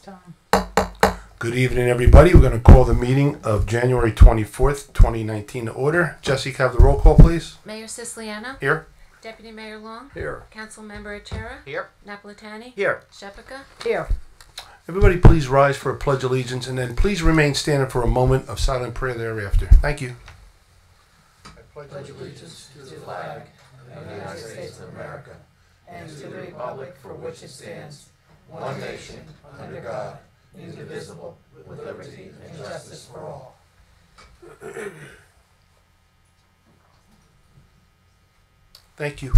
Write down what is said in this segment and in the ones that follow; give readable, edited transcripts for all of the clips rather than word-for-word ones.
time. Good evening, everybody. We're going to call the meeting of January 24th, 2019 to order. Jesse, can I have the roll call, please? Mayor Siciliano. Here. Deputy Mayor Long. Here. Councilmember Achara. Here. Napolitani. Here. Shepica. Here. Everybody please rise for a pledge of allegiance and then please remain standing for a moment of silent prayer thereafter. Thank you. I pledge allegiance to the flag of the United States of America and to the republic for which it stands, one nation, under God, indivisible, with liberty and justice for all. Thank you.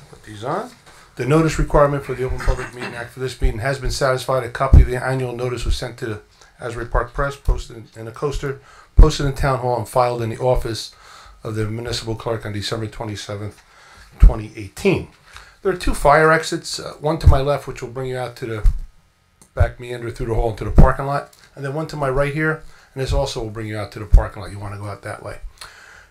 Put these on. The notice requirement for the Open Public Meeting Act for this meeting has been satisfied. A copy of the annual notice was sent to the Asbury Park Press, posted in a coaster, posted in Town Hall, and filed in the office of the municipal clerk on December 27th, 2018. There are two fire exits, one to my left, which will bring you out to the back meander through the hall into the parking lot, and then one to my right here, and this also will bring you out to the parking lot. You want to go out that way.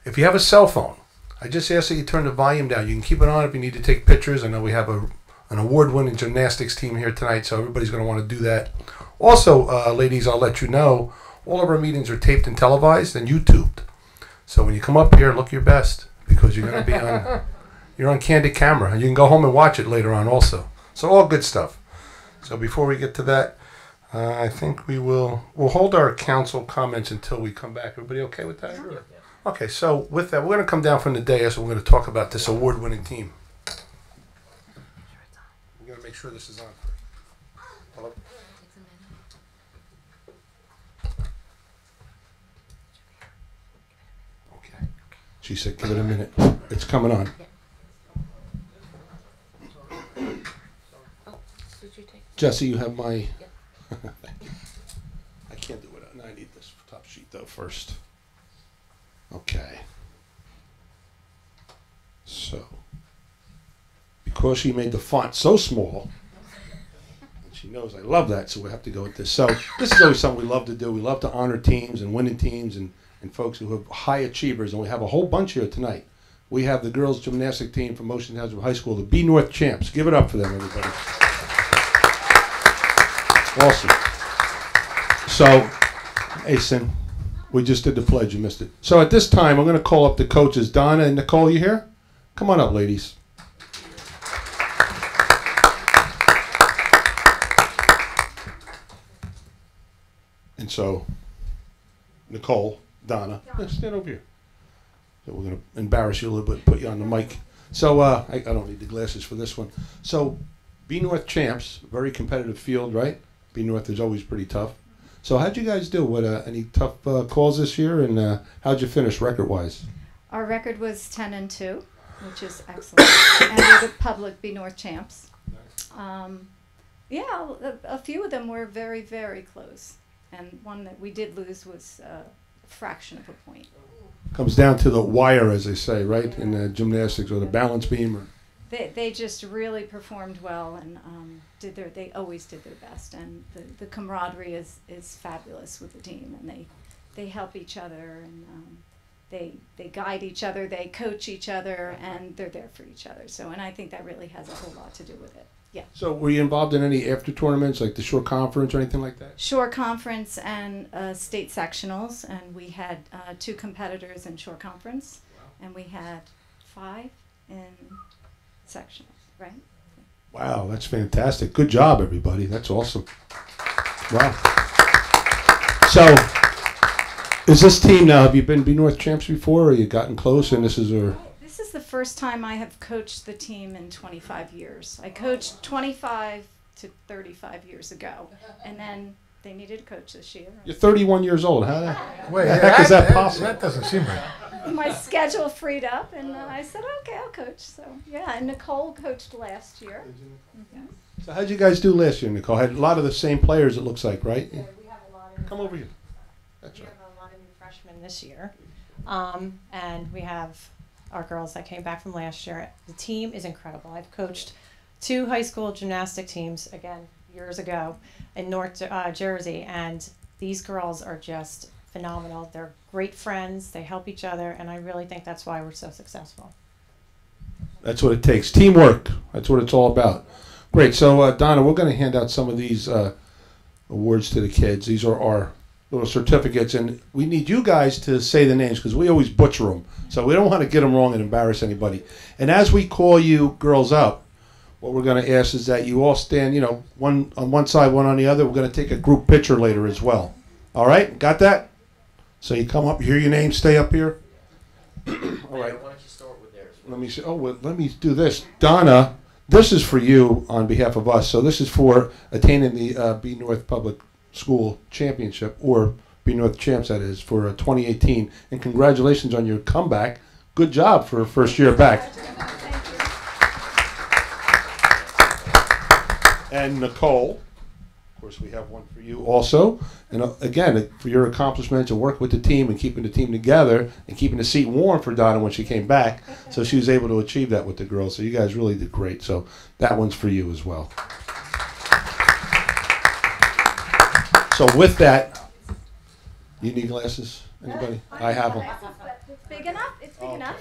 If you have a cell phone, I just ask that you turn the volume down. You can keep it on if you need to take pictures. I know we have an award-winning gymnastics team here tonight, so everybody's going to want to do that. Also, ladies, I'll let you know, all of our meetings are taped and televised and YouTubed. So when you come up here, look your best, because you're going to be on, you're on candid camera. You can go home and watch it later on also. So all good stuff. So before we get to that, I think we'll hold our council comments until we come back. Everybody okay with that? Sure. Okay, so with that, we're going to come down from the dais and we're going to talk about this award-winning team. We're going to make sure this is on. Hello? Okay. She said, give it a minute. It's coming on. Jesse, you have my... I can't do it. I need this top sheet, though, first. Okay. So, because she made the font so small, and she knows I love that, so we have to go with this. So, this is always something we love to do. We love to honor teams and winning teams and folks who have high achievers, and we have a whole bunch here tonight. We have the girls' gymnastic team from Motion Township High School, the B North champs. Give it up for them, everybody. Awesome. So, Asen. We just did the pledge. You missed it. So at this time, I'm going to call up the coaches. Donna and Nicole, you here? Come on up, ladies. And so, Nicole, Donna, stand over here. So we're going to embarrass you a little bit and put you on the mic. So I don't need the glasses for this one. So B North champs, very competitive field, right? B North is always pretty tough. So how'd you guys do? What any tough calls this year, and how'd you finish record-wise? Our record was 10-2, which is excellent, and we're the public B North champs. Yeah, a few of them were very, very close, and one that we did lose was a fraction of a point. Comes down to the wire, as they say, right? In the gymnastics or the balance beam. Or They just really performed well and they always did their best, and the camaraderie is fabulous with the team, and they help each other, and they guide each other, they coach each other, and they're there for each other. So, and I think that really has a whole lot to do with it. Yeah. So were you involved in any after tournaments, like the shore conference or anything like that? Shore conference and state sectionals, and we had 2 competitors in shore conference, wow. And we had 5 in sectionals, right? Wow, that's fantastic. Good job, everybody. That's awesome. Wow. So, is this team now, have you been B North champs before, or you gotten close, and this is the first time I have coached the team in 25 years. I coached 25 to 35 years ago, and then they needed a coach this year. You're 31 years old. How the heck is that possible? That doesn't seem right. My schedule freed up, and I said, okay, I'll coach. So, yeah, and Nicole coached last year. Mm-hmm. So how'd you guys do last year, Nicole? Had a lot of the same players, it looks like, right? Yeah, we have a lot of Come over here. That's we right. have a lot of new freshmen this year. And we have our girls that came back from last year. The team is incredible. I've coached 2 high school gymnastic teams, again, years ago, in North Jersey, and these girls are just phenomenal. They're great friends. They help each other, and I really think that's why we're so successful. That's what it takes. Teamwork. That's what it's all about. Great. So, Donna, we're going to hand out some of these awards to the kids. These are our little certificates, and we need you guys to say the names because we always butcher them. So we don't want to get them wrong and embarrass anybody. And as we call you girls up, what we're going to ask is that you all stand, you know, one on one side, one on the other. We're going to take a group picture later as well. All right? Got that? So you come up, hear your name, stay up here. All right. Why don't you start with theirs? Let me see. Oh, well, let me do this. Donna, this is for you on behalf of us. So this is for attaining the Be North Public School Championship, or Be North Champs, that is, for 2018. And congratulations on your comeback. Good job for a first year back. And Nicole, of course, we have one for you also. And again, for your accomplishments and work with the team and keeping the team together and keeping the seat warm for Donna when she came back. So she was able to achieve that with the girls. So you guys really did great. So that one's for you as well. So with that, you need glasses? Anybody? I have them. It's big enough. It's big enough.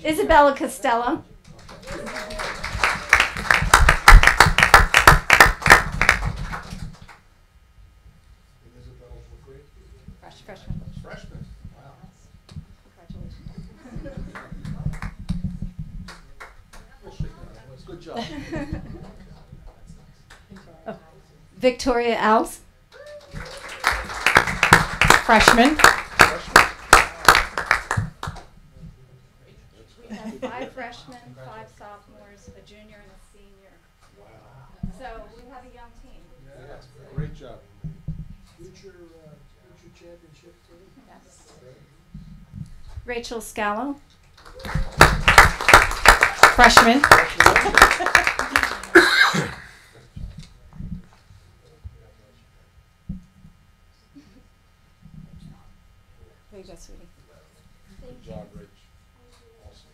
Isabella Costello. Freshman. Freshman. Wow. Congratulations. Good job. Victoria Alves. Freshman. We have 5 freshmen, 5 sophomores, a junior, and a senior. Wow. So we have a young team. Yeah, great job. Future championship team. Yes. Rachel Scallo. Freshman. There you go, sweetie. Good job, Rich. Awesome.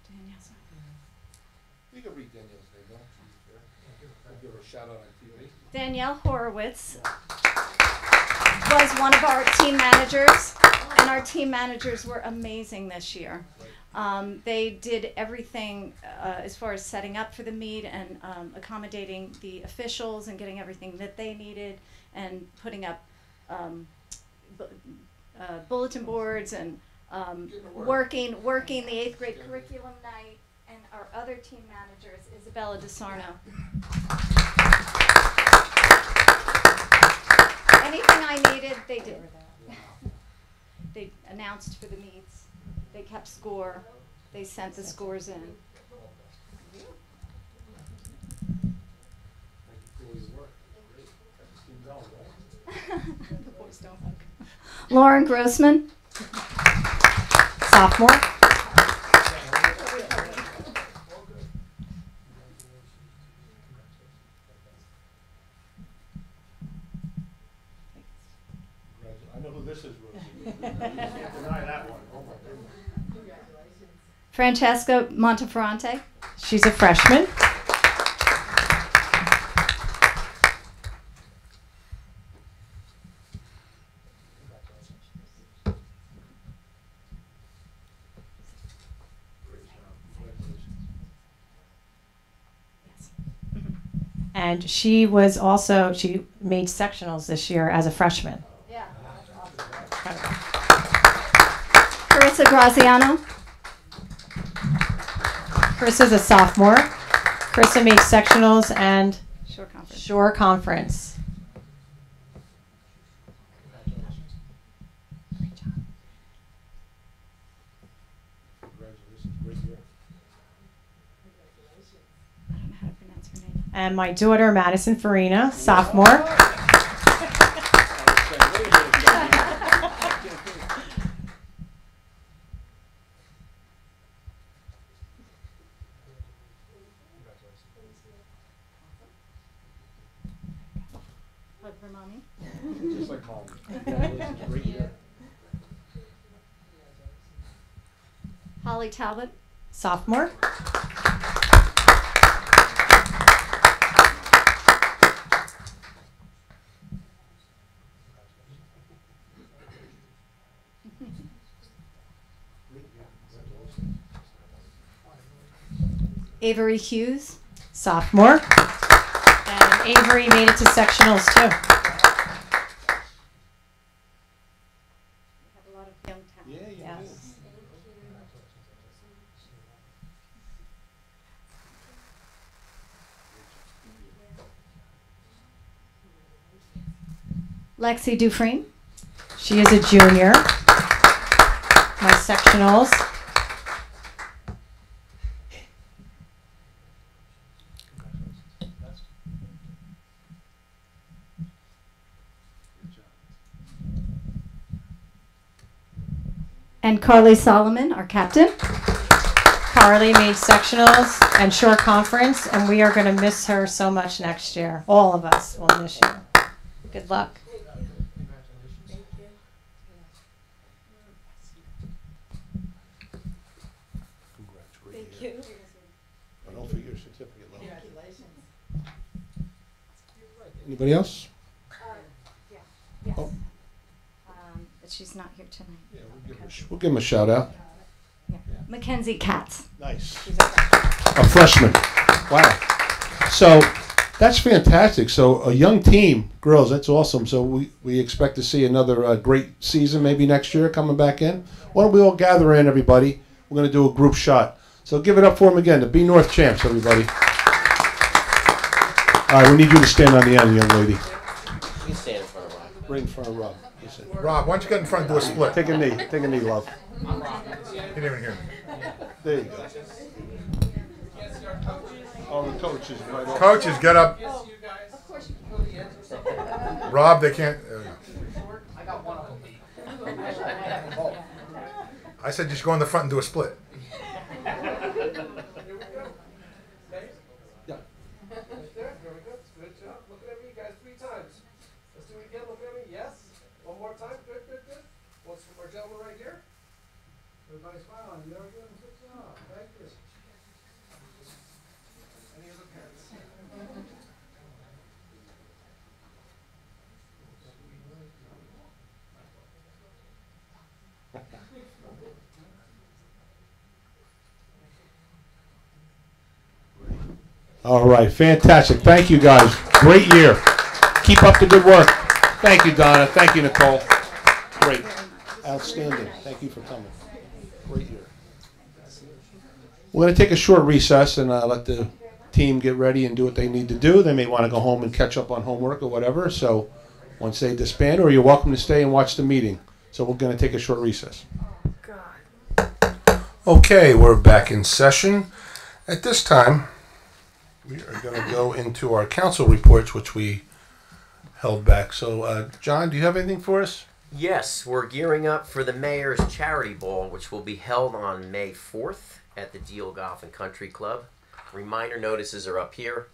Danielle. You can read Danielle's name, don't you? I'll give her a shout out on TV. Danielle Horowitz was one of our team managers, and our team managers were amazing this year. They did everything as far as setting up for the meet and accommodating the officials and getting everything that they needed and putting up bulletin boards and working the 8th grade curriculum night. And our other team manager is Isabella DeSarno. Anything I needed, they did. They announced for the meets. They kept score. They sent the scores in. Thank you for all your work. Great. Kept the team going, right? The boys don't hug. Lauren Grossman. Sophomore. I know who this is, Rosie. You can't deny that one. Oh my goodness. Francesca Monteferrante. She's a freshman. And she made sectionals this year as a freshman. Yeah. Carissa Graziano. Carissa's a sophomore. Carissa made sectionals and Shore Conference. Great job. Congratulations. Great year. I don't know how to pronounce her name. And my daughter, Madison Farina, sophomore. Hug for mommy. Just like mom. Congratulations. Great year. Holly Talbot. Sophomore. Avery Hughes. sophomore. And Avery made it to sectionals too. We have a lot of young talent. Yes. Lexi Dufresne. She is a junior. My sectionals. And Carly Solomon, our captain. Carly made sectionals and short conference, and we are going to miss her so much next year. All of us will miss you. Good luck. Thank you. Don't forget your certificate. Congratulations. Anybody else? Yes. Oh. But she's not here tonight. Yeah, we'll give him a shout out. Yeah. Mackenzie Katz. Nice. A freshman. Wow. So that's fantastic. So a young team, girls, that's awesome. So we expect to see another great season maybe next year coming back in. Why don't we all gather in, everybody? We're going to do a group shot. So give it up for them again, the B North champs, everybody. All right, we need you to stand on the end, young lady. You stand in front of Rob. Right in front of Rob. Rob, why don't you get in front and do a split? Take a knee. Take a knee, love. He didn't even hear me. There you go. Oh, the coach is right off. Coaches, get up. Rob, they can't. I said just go in the front and do a split. Everybody smiling. There we go. Good job. Thank you. Any other parents? All right, fantastic. Thank you, guys. Great year. Keep up the good work. Thank you, Donna. Thank you, Nicole. Great. Outstanding. Thank you for coming. Great year. We're going to take a short recess and let the team get ready and do what they need to do. They may want to go home and catch up on homework or whatever. So once they disband, or you're welcome to stay and watch the meeting. So we're going to take a short recess. Okay, we're back in session. At this time, we are going to go into our council reports, which we held back. So, John, do you have anything for us? Yes, we're gearing up for the Mayor's Charity Ball, which will be held on May 4th at the Deal Golf and Country Club. Reminder notices are up here.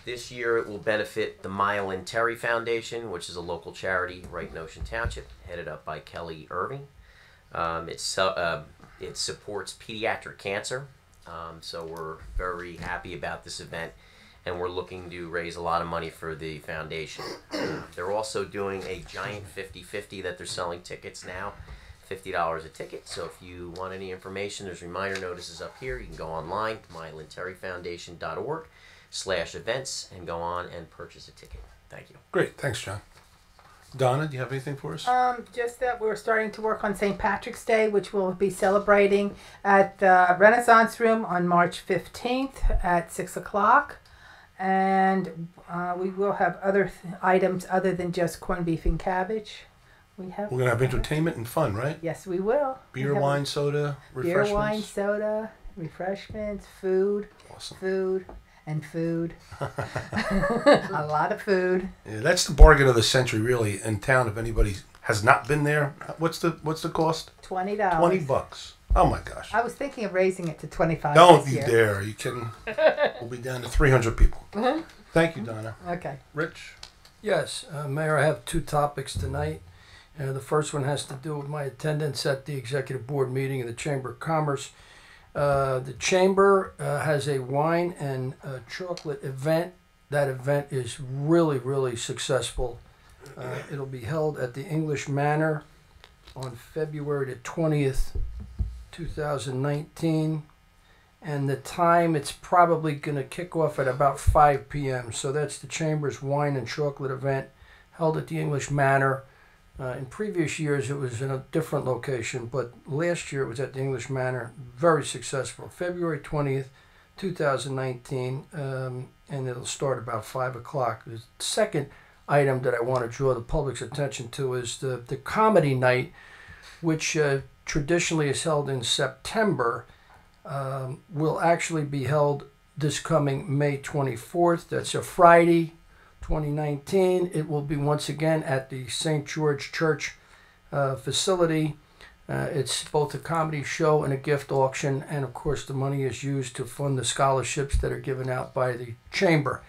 This year it will benefit the Mile and Terry Foundation, which is a local charity right in Ocean Township, headed up by Kelly Irving. It supports pediatric cancer, so we're very happy about this event, and we're looking to raise a lot of money for the foundation. They're also doing a giant 50-50 that they're selling tickets now, $50 a ticket. So if you want any information, there's reminder notices up here. You can go online to mylandterryfoundation.org/events and go on and purchase a ticket. Thank you. Great. Thanks, John. Donna, do you have anything for us? Just that we're starting to work on St. Patrick's Day, which we'll be celebrating at the Renaissance Room on March 15th at 6 o'clock. And we will have other items other than just corned beef and cabbage. We're going to have entertainment and fun, right? Yes, we will. Beer, wine, soda, refreshments. Beer, wine, soda, refreshments, food, Awesome. food, and food. A lot of food. Yeah, that's the bargain of the century, really, in town. If anybody has not been there, what's the cost? $20. $20. Oh my gosh! I was thinking of raising it to $25. Don't this you year. dare! Are you kidding? We'll be down to 300 people. Thank you, Donna. Okay. Rich. Yes, Mayor, I have two topics tonight. The first one has to do with my attendance at the Executive Board meeting in the Chamber of Commerce. The Chamber has a wine and chocolate event. That event is really, really successful. It'll be held at the English Manor on February the 20th, 2019. and the time it's probably going to kick off at about 5 p.m. So that's the Chamber's Wine and Chocolate event held at the English Manor. In previous years, it was in a different location, but last year it was at the English Manor. Very successful. February 20th, 2019, and it'll start about 5 o'clock. The second item that I want to draw the public's attention to is the comedy night, which traditionally is held in September, will actually be held this coming May 24th. That's a Friday, 2019. It will be once again at the St. George Church facility. It's both a comedy show and a gift auction, and of course the money is used to fund the scholarships that are given out by the Chamber.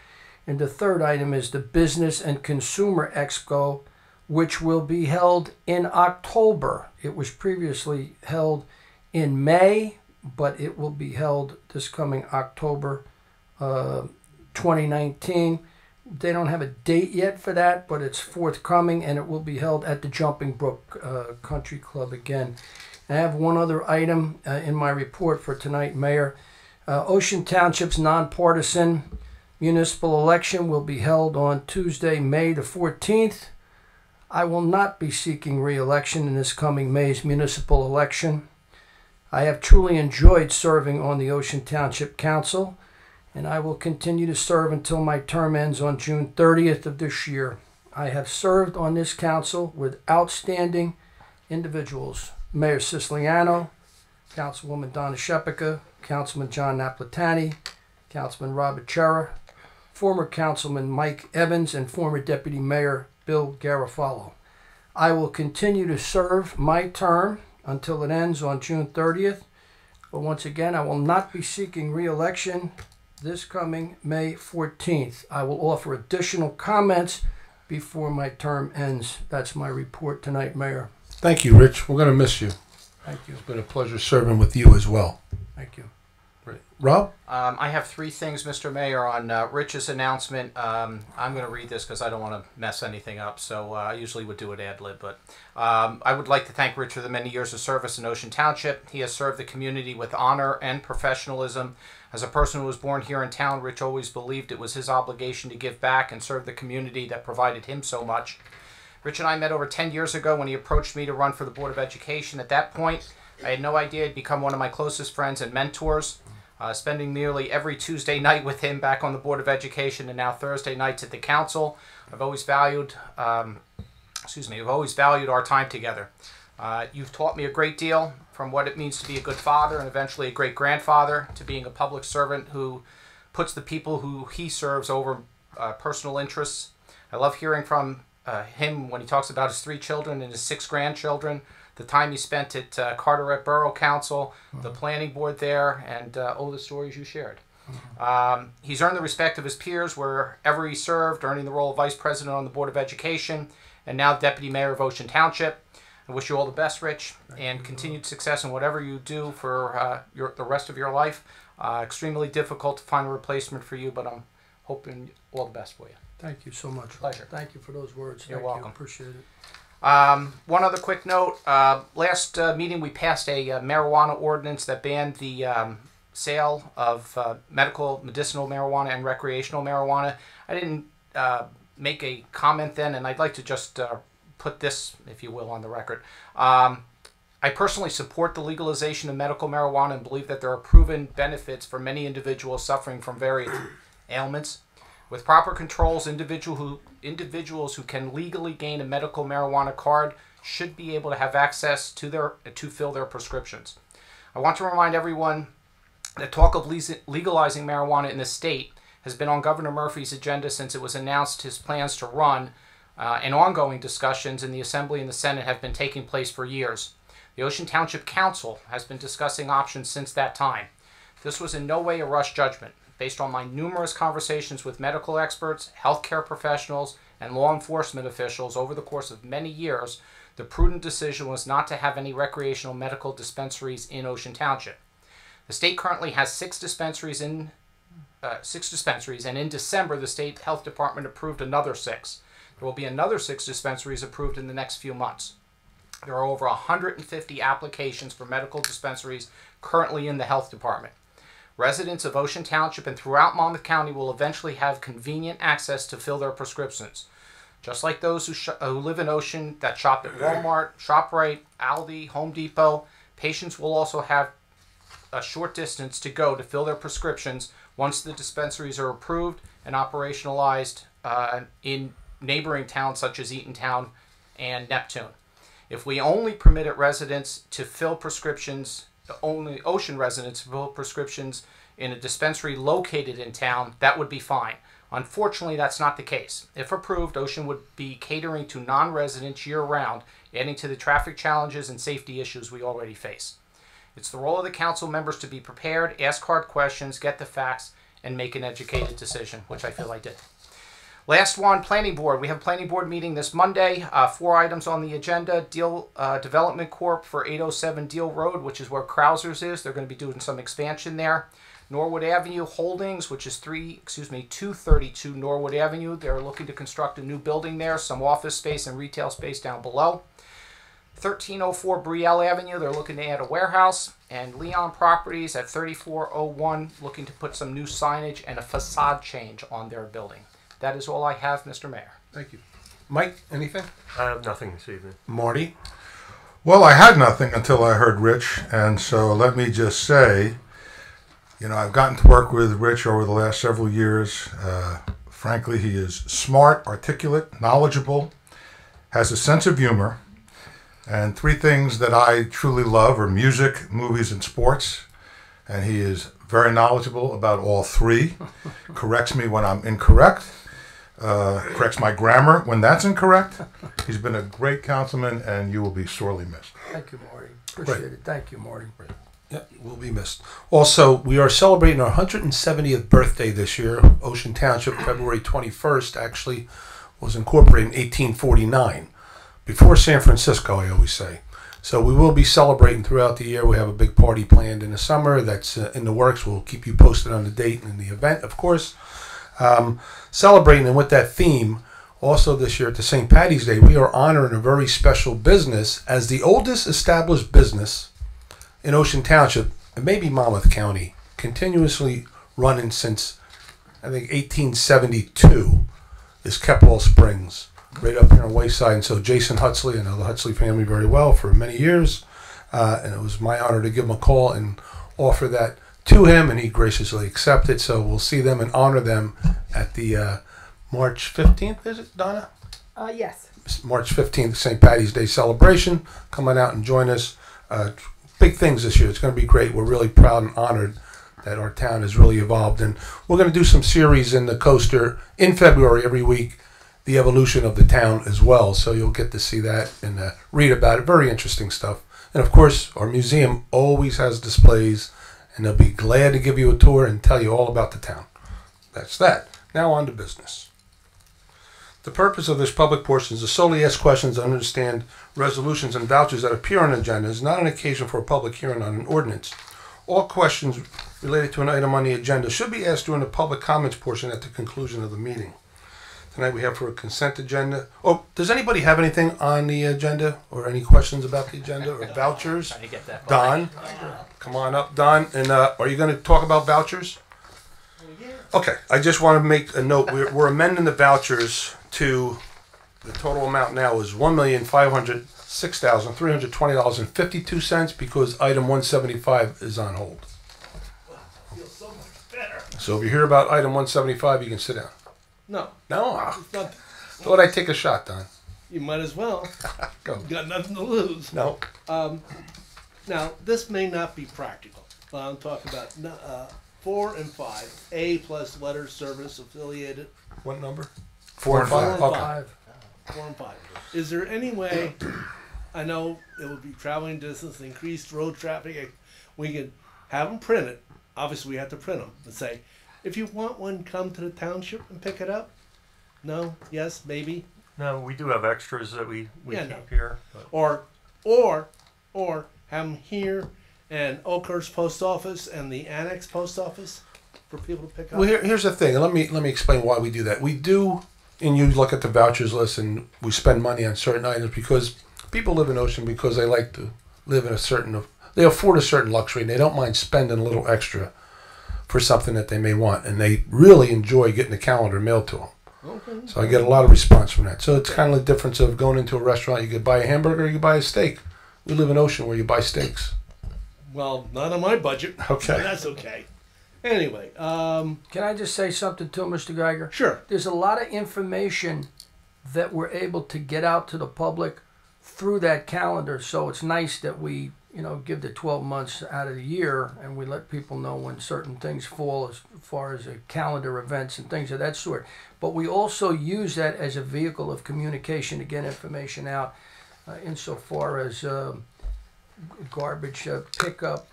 And the third item is the Business and Consumer Expo, which will be held in October. It was previously held in May, but it will be held this coming October 2019. They don't have a date yet for that, but it's forthcoming, and it will be held at the Jumping Brook Country Club again. I have one other item in my report for tonight, Mayor. Ocean Township's nonpartisan municipal election will be held on Tuesday, May the 14th. I will not be seeking re-election in this coming May's municipal election. I have truly enjoyed serving on the Ocean Township Council, and I will continue to serve until my term ends on June 30th of this year. I have served on this council with outstanding individuals: Mayor Siciliano, Councilwoman Donna Shepica, Councilman John Naplatani, Councilman Robert Chera, former Councilman Mike Evans, and former Deputy Mayor Bill Garofalo. I will continue to serve my term until it ends on June 30th, but once again, I will not be seeking re-election this coming May 14th. I will offer additional comments before my term ends. That's my report tonight, Mayor. Thank you, Rich. We're going to miss you. Thank you. It's been a pleasure serving with you as well. Thank you. Great. Rob? I have three things, Mr. Mayor, on Rich's announcement. I'm going to read this because I don't want to mess anything up, so I usually would do it ad-lib. But I would like to thank Rich for the many years of service in Ocean Township. He has served the community with honor and professionalism. As a person who was born here in town, Rich always believed it was his obligation to give back and serve the community that provided him so much. Rich and I met over 10 years ago when he approached me to run for the Board of Education. At that point, I had no idea he'd become one of my closest friends and mentors. Spending nearly every Tuesday night with him back on the Board of Education and now Thursday nights at the Council, I've always valued our time together. You've taught me a great deal, from what it means to be a good father and eventually a great grandfather, to being a public servant who puts the people who he serves over personal interests. I love hearing from him when he talks about his 3 children and his 6 grandchildren, the time he spent at Carteret Borough Council, the planning board there, and all the stories you shared. He's earned the respect of his peers wherever he served, earning the role of Vice President on the Board of Education, and now Deputy Mayor of Ocean Township. I wish you all the best, Rich, and continued success in whatever you do for the rest of your life. Extremely difficult to find a replacement for you, but I'm hoping all the best for you. Thank you so much. Pleasure. Thank you for those words. You're Thank welcome. You. Appreciate it. One other quick note. Last meeting we passed a marijuana ordinance that banned the sale of medicinal marijuana and recreational marijuana. I didn't make a comment then, and I'd like to just put this, if you will, on the record. I personally support the legalization of medical marijuana and believe that there are proven benefits for many individuals suffering from various ailments. With proper controls, individuals who can legally gain a medical marijuana card should be able to have access to fill their prescriptions. I want to remind everyone that talk of legalizing marijuana in the state has been on Governor Murphy's agenda since it was announced his plans to run, and ongoing discussions in the Assembly and the Senate have been taking place for years. The Ocean Township Council has been discussing options since that time. This was in no way a rush judgment. Based on my numerous conversations with medical experts, healthcare professionals, and law enforcement officials over the course of many years, the prudent decision was not to have any recreational medical dispensaries in Ocean Township. The state currently has 6 dispensaries, and in December, the state health department approved another 6. There will be another 6 dispensaries approved in the next few months. There are over 150 applications for medical dispensaries currently in the health department. Residents of Ocean Township and throughout Monmouth County will eventually have convenient access to fill their prescriptions. Just like those who live in Ocean that shop at Walmart, ShopRite, Aldi, Home Depot, patients will also have a short distance to go to fill their prescriptions once the dispensaries are approved and operationalized in neighboring towns such as Eatontown and Neptune. If we only permitted residents to fill prescriptions, only Ocean residents to fill prescriptions in a dispensary located in town, that would be fine. Unfortunately, that's not the case. If approved, Ocean would be catering to non-residents year-round, adding to the traffic challenges and safety issues we already face. It's the role of the council members to be prepared, ask hard questions, get the facts, and make an educated decision, which I feel I did. Last one, Planning Board. We have a Planning Board meeting this Monday. 4 items on the agenda. Deal Development Corp. for 807 Deal Road, which is where Krausers is. They're going to be doing some expansion there. Norwood Avenue Holdings, which is 232 Norwood Avenue. They're looking to construct a new building there, some office space and retail space down below. 1304 Brielle Avenue, they're looking to add a warehouse. And Leon Properties at 3401, looking to put some new signage and a facade change on their building. That is all I have, Mr. Mayor. Thank you. Mike, anything? I have nothing this evening. Marty? Well, I had nothing until I heard Rich, and so let me just say, you know, I've gotten to work with Rich over the last several years. Frankly, he is smart, articulate, knowledgeable, has a sense of humor, and 3 things that I truly love are music, movies, and sports. And he is very knowledgeable about all 3, corrects me when I'm incorrect, corrects my grammar when that's incorrect. He's been a great councilman, and you will be sorely missed. Thank you, Marty. Appreciate it. Thank you, Marty. Yep, will be missed. Also, we are celebrating our 170th birthday this year. Ocean Township, February 21st, actually was incorporated in 1849. Before San Francisco, I always say. So we will be celebrating throughout the year. We have a big party planned in the summer that's in the works. We'll keep you posted on the date and the event, of course. Celebrating, and with that theme, also this year at the St. Patty's Day, we are honoring a very special business as the oldest established business in Ocean Township, and maybe Monmouth County, continuously running since, I think, 1872, is Kepwell Springs, right up here on Wayside. And so Jason Huxley, I know the Huxley family very well for many years, and it was my honor to give him a call and offer that to him, and he graciously accepted. So we'll see them and honor them at the March 15th, is it, Donna? Yes. March 15th, St. Patty's Day celebration. Come on out and join us. Big things this year. It's going to be great. We're really proud and honored that our town has really evolved. And we're going to do some series in the coaster in February every week, the evolution of the town as well. So you'll get to see that and read about it. Very interesting stuff. And of course, our museum always has displays, and they'll be glad to give you a tour and tell you all about the town. That's that. Now on to business. The purpose of this public portion is to solely ask questions and understand resolutions and vouchers that appear on the agenda. It's not an occasion for a public hearing on an ordinance. All questions related to an item on the agenda should be asked during the public comments portion at the conclusion of the meeting. Tonight we have for a consent agenda. Oh, does anybody have anything on the agenda or any questions about the agenda or vouchers? Trying to get that. Don, come on up, Don. And are you going to talk about vouchers? Okay, I just want to make a note. We're amending the vouchers to the total amount now is $1,506,320.52 because item 175 is on hold. So if you hear about item 175, you can sit down. No. No? It's not, Thought I'd take a shot, Don. you might as well. Go. You got nothing to lose. No. Now, this may not be practical, but I'm talking about 4 and 5. A plus letter service affiliated. What number? 4 and 5. 4 and Okay. 5. 4 and 5. Is there any way, I know it would be traveling distance, increased road traffic, we could have them printed. Obviously, we have to print them and say, if you want one, come to the township and pick it up. No? Yes? Maybe? No, we do have extras that we Yeah, keep no. here. But Or have them here and Oakhurst Post Office and the Annex Post Office for people to pick up. Well, here's the thing. Let me explain why we do that. We do, and you look at the vouchers list, and we spend money on certain items because people live in Ocean because they like to live in they afford a certain luxury, and they don't mind spending a little extra for something that they may want, and they really enjoy getting the calendar mailed to them. Okay. So I get a lot of response from that. So it's kind of the difference of going into a restaurant. You could buy a hamburger, you could buy a steak. We live in Ocean where you buy steaks. Well, not on my budget. Okay. But that's okay. Anyway, Can I just say something to Mr. Geiger? sure. There's a lot of information that we're able to get out to the public through that calendar. So it's nice that we, give the 12 months out of the year and we let people know when certain things fall as far as calendar events and things of that sort. But we also use that as a vehicle of communication to get information out insofar as garbage pickup,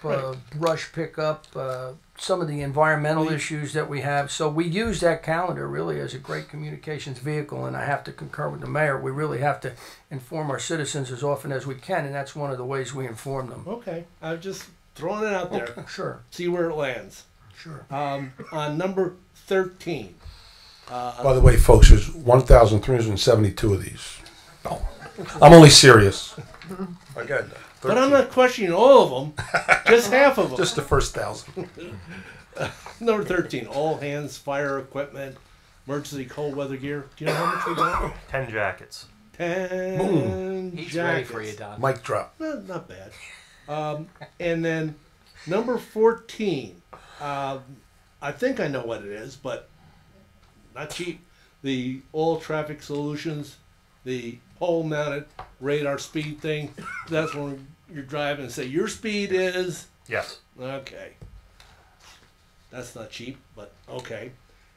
brush pickup, some of the environmental issues that we have. So we use that calendar really as a great communications vehicle, and I have to concur with the mayor. We really have to inform our citizens as often as we can, and that's one of the ways we inform them. Okay. I'm just throwing it out there. Okay, sure. See where it lands. Sure. On number 13. By the way, folks, there's 1,372 of these. No, I'm only serious. I got that. But I'm not questioning all of them, just half of them. Just the first 1,000. Number 13, all hands fire equipment, emergency cold weather gear. Do you know how much we got? 10 jackets. 10 He's jackets. ready for you, Don. Mic drop. Not bad. And then number 14, I think I know what it is, but not cheap. The all traffic solutions, the pole mounted radar speed thing. That's when you're driving and say your speed is. Yes. Okay. That's not cheap, but okay.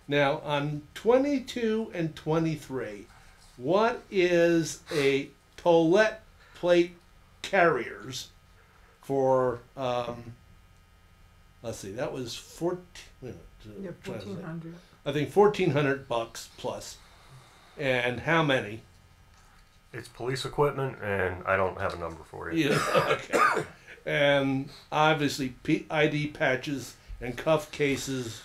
Now on 22 and 23, what is a toilet plate carriers for? Let's see, that was 1400. I think $1,400 plus. And how many? It's police equipment, and I don't have a number for you. Yeah, okay. And obviously, ID patches and cuff cases.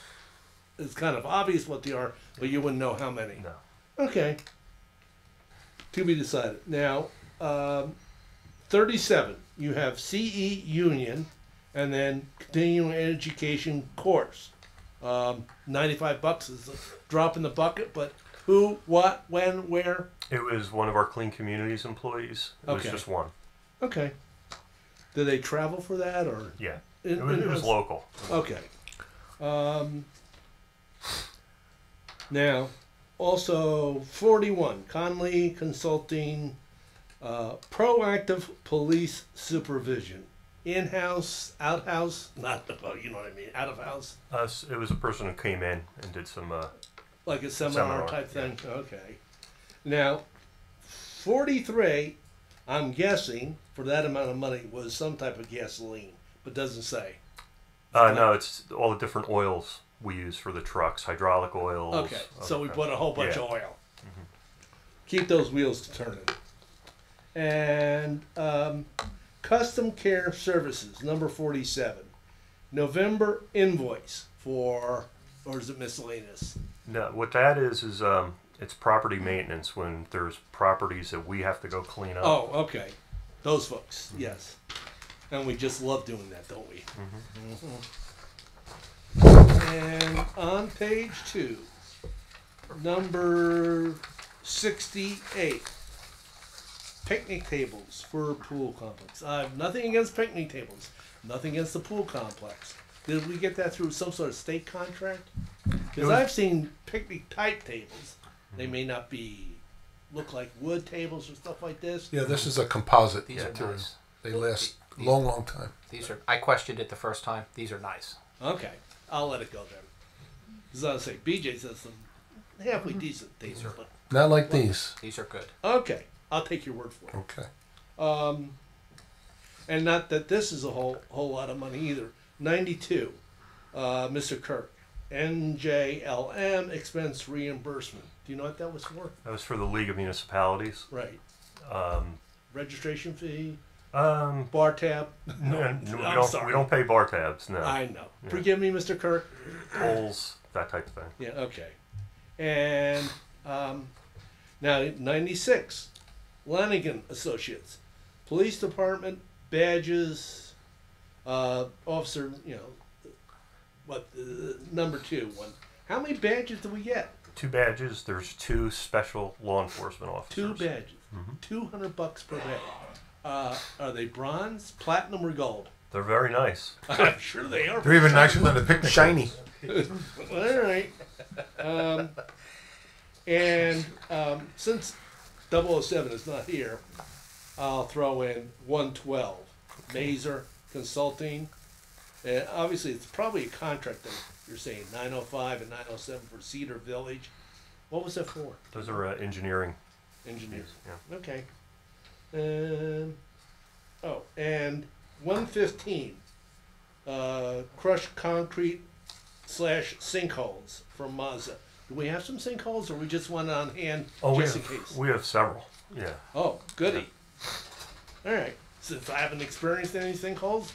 It's kind of obvious what they are, but you wouldn't know how many. No. Okay. To be decided. Now, 37. You have CE Union, and then continuing education course. $95 is a drop in the bucket, but who, what, when, where? It was one of our Clean Communities employees. It was Okay. just one. Okay. Do they travel for that, or? Yeah. It was local. Okay. Now, also 41, Conley Consulting, proactive police supervision. In-house, out-house, not, well, you know what I mean, out-of-house? It was a person who came in and did some... Like a seminar type thing? Yeah. Okay. Now, 43, I'm guessing, for that amount of money, was some type of gasoline, but doesn't say. no, it's all the different oils we use for the trucks, hydraulic oils. Okay, so we put a whole bunch of oil. Mm-hmm. Keep those wheels turning. And custom care services, number 47. November invoice for, or is it miscellaneous? No, what that is it's property maintenance when there's properties that we have to go clean up. Oh, okay. Those folks, yes. And we just love doing that, don't we? And on page 2, number 68, picnic tables for pool complex. I have nothing against picnic tables, nothing against the pool complex. Did we get that through some sort of state contract? Because I've seen picnic type tables. They may not look like wood tables or stuff like this. Yeah, this is a composite These are material. nice. They last long time. I questioned it the first time. These are nice. Okay, I'll let it go then. As I say, BJ says some halfway decent things, but Not like these. These are good. okay, I'll take your word for it. Okay. And not that this is a whole lot of money either. 92, Mr. Kirk, NJLM expense reimbursement. Do you know what that was for? That was for the League of Municipalities. Right. Um, Registration fee, um, bar tab. no, I'm sorry. we don't pay bar tabs. No. I know. Yeah. Forgive me, Mr. Kirk. Tolls, that type of thing. Yeah. Okay. And now 96, Lanigan Associates, Police Department badges, officer, number 2 one. How many badges do we get? 2 badges. There's 2 special law enforcement 2 officers. badges. $200 per day. Are they bronze, platinum, or gold? They're very nice. I'm sure they are. They're even nicer than the picnic. Shiny. All right. Since 007 is not here, I'll throw in 112. Mazer Consulting. Obviously, it's probably a contract that you're saying 905 and 907 for Cedar Village. What was that for? Those are engineering. Engineers. Yeah. Okay. And 115. Crushed concrete / sinkholes from Mazda. Do we have some sinkholes, or we just want it on hand just in case? We have several. Yeah. Oh, goody. All right. So if I haven't experienced any sinkholes,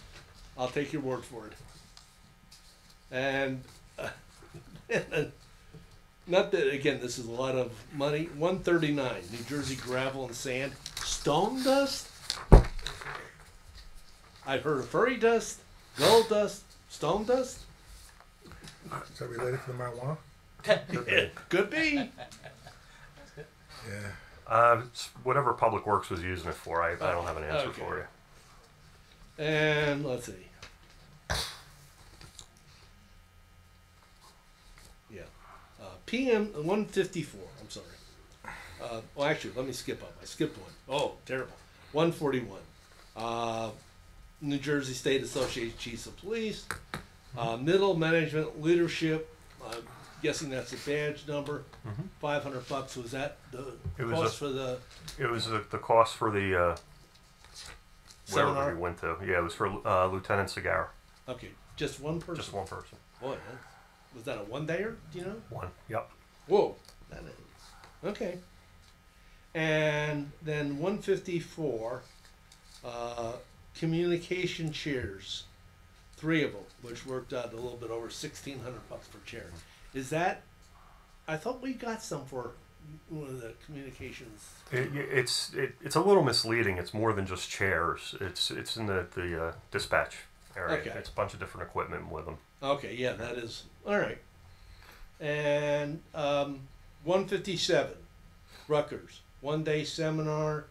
I'll take your word for it. And not that, again, this is a lot of money. 139, New Jersey Gravel and Sand. Stone dust? I've heard of furry dust, gold dust, stone dust. Is that related to the marijuana? Could be. Yeah. It's whatever Public Works was using it for. I don't have an answer for you. And let's see. Yeah. PM 154. I'm sorry. Well, actually, let me skip up. I skipped one. Oh, terrible. 141. New Jersey State Association Chiefs of Police. Middle Management Leadership. I'm guessing that's a badge number. $500. Was that the cost for the? It was the cost for the seminar wherever we went to. Yeah, it was for Lieutenant Segar. Okay, just one person. Just one person. Boy, was that a one-dayer? Do you know? One. Yep. Whoa. Okay. And then 154, communication chairs, 3 of them, which worked out a little bit over $1,600 per chair. Is that? I thought we got some for one of the communications. It's a little misleading. It's more than just chairs. It's in the dispatch area. Okay. It's a bunch of different equipment with them. Okay, yeah, that is all right. And 157, Rutgers, 1-day seminar,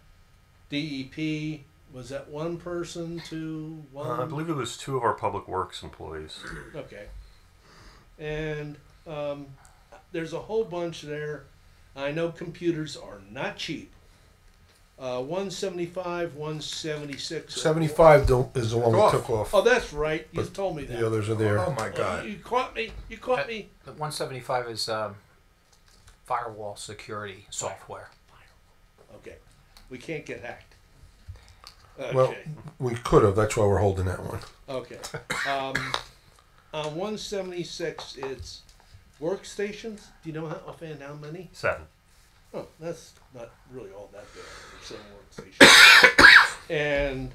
DEP. Was that one person to one? I believe it was 2 of our Public Works employees. Okay. And there's a whole bunch there. I know computers are not cheap. 175, 176. 75 is the one we took off. Oh, that's right. You told me that. The others are there. Oh my God. You caught me. You caught me. The 175 is firewall security software. Okay. We can't get hacked. Okay. Well, we could have. That's why we're holding that one. Okay. On 176, it's workstations. Do you know offhand how many? 7. Oh, that's not really all that bad for 7 workstations. And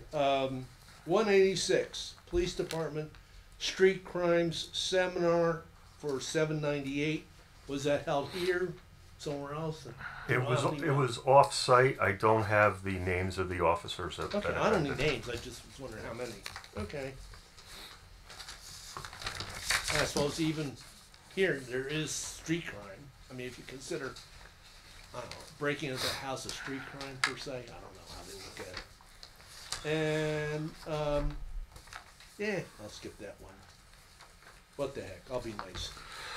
186, Police Department, Street Crimes Seminar for 798. Was that held here? Somewhere else? It was off site. I don't have the names of the officers that Okay, I don't need names. I just was wondering how many. Okay. I suppose even here there is street crime. I mean, if you consider, I don't know, breaking into a house a street crime per se, I don't know how they look at it. And yeah, I'll skip that one. What the heck? I'll be nice.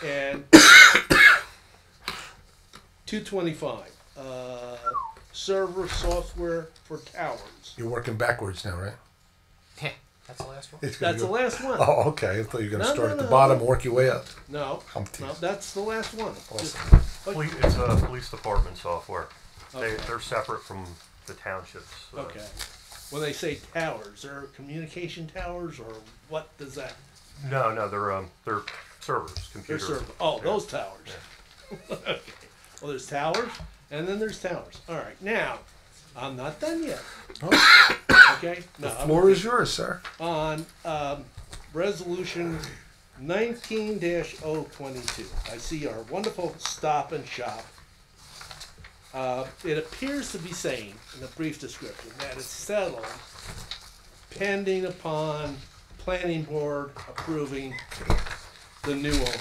And 225, server software for towers. You're working backwards now, right? Yeah, that's the last one. That's the last one. Oh, okay. I thought you were going to No, start no, at the no. bottom and work your way up. No, I'm teasing. no, that's the last one. Awesome. It's a police department software. Okay. They're separate from the townships. Okay. When they say towers, are communication towers, or what does that? No, they're servers, They're computers. servers. Oh, those towers. Okay. Well, there's towers, and then there's towers. All right. Now, I'm not done yet. Oh, Okay. No, the floor is yours, sir. on resolution 19-022. I see our wonderful Stop and Shop. It appears to be saying in the brief description that it's settled pending upon planning board approving the new owner.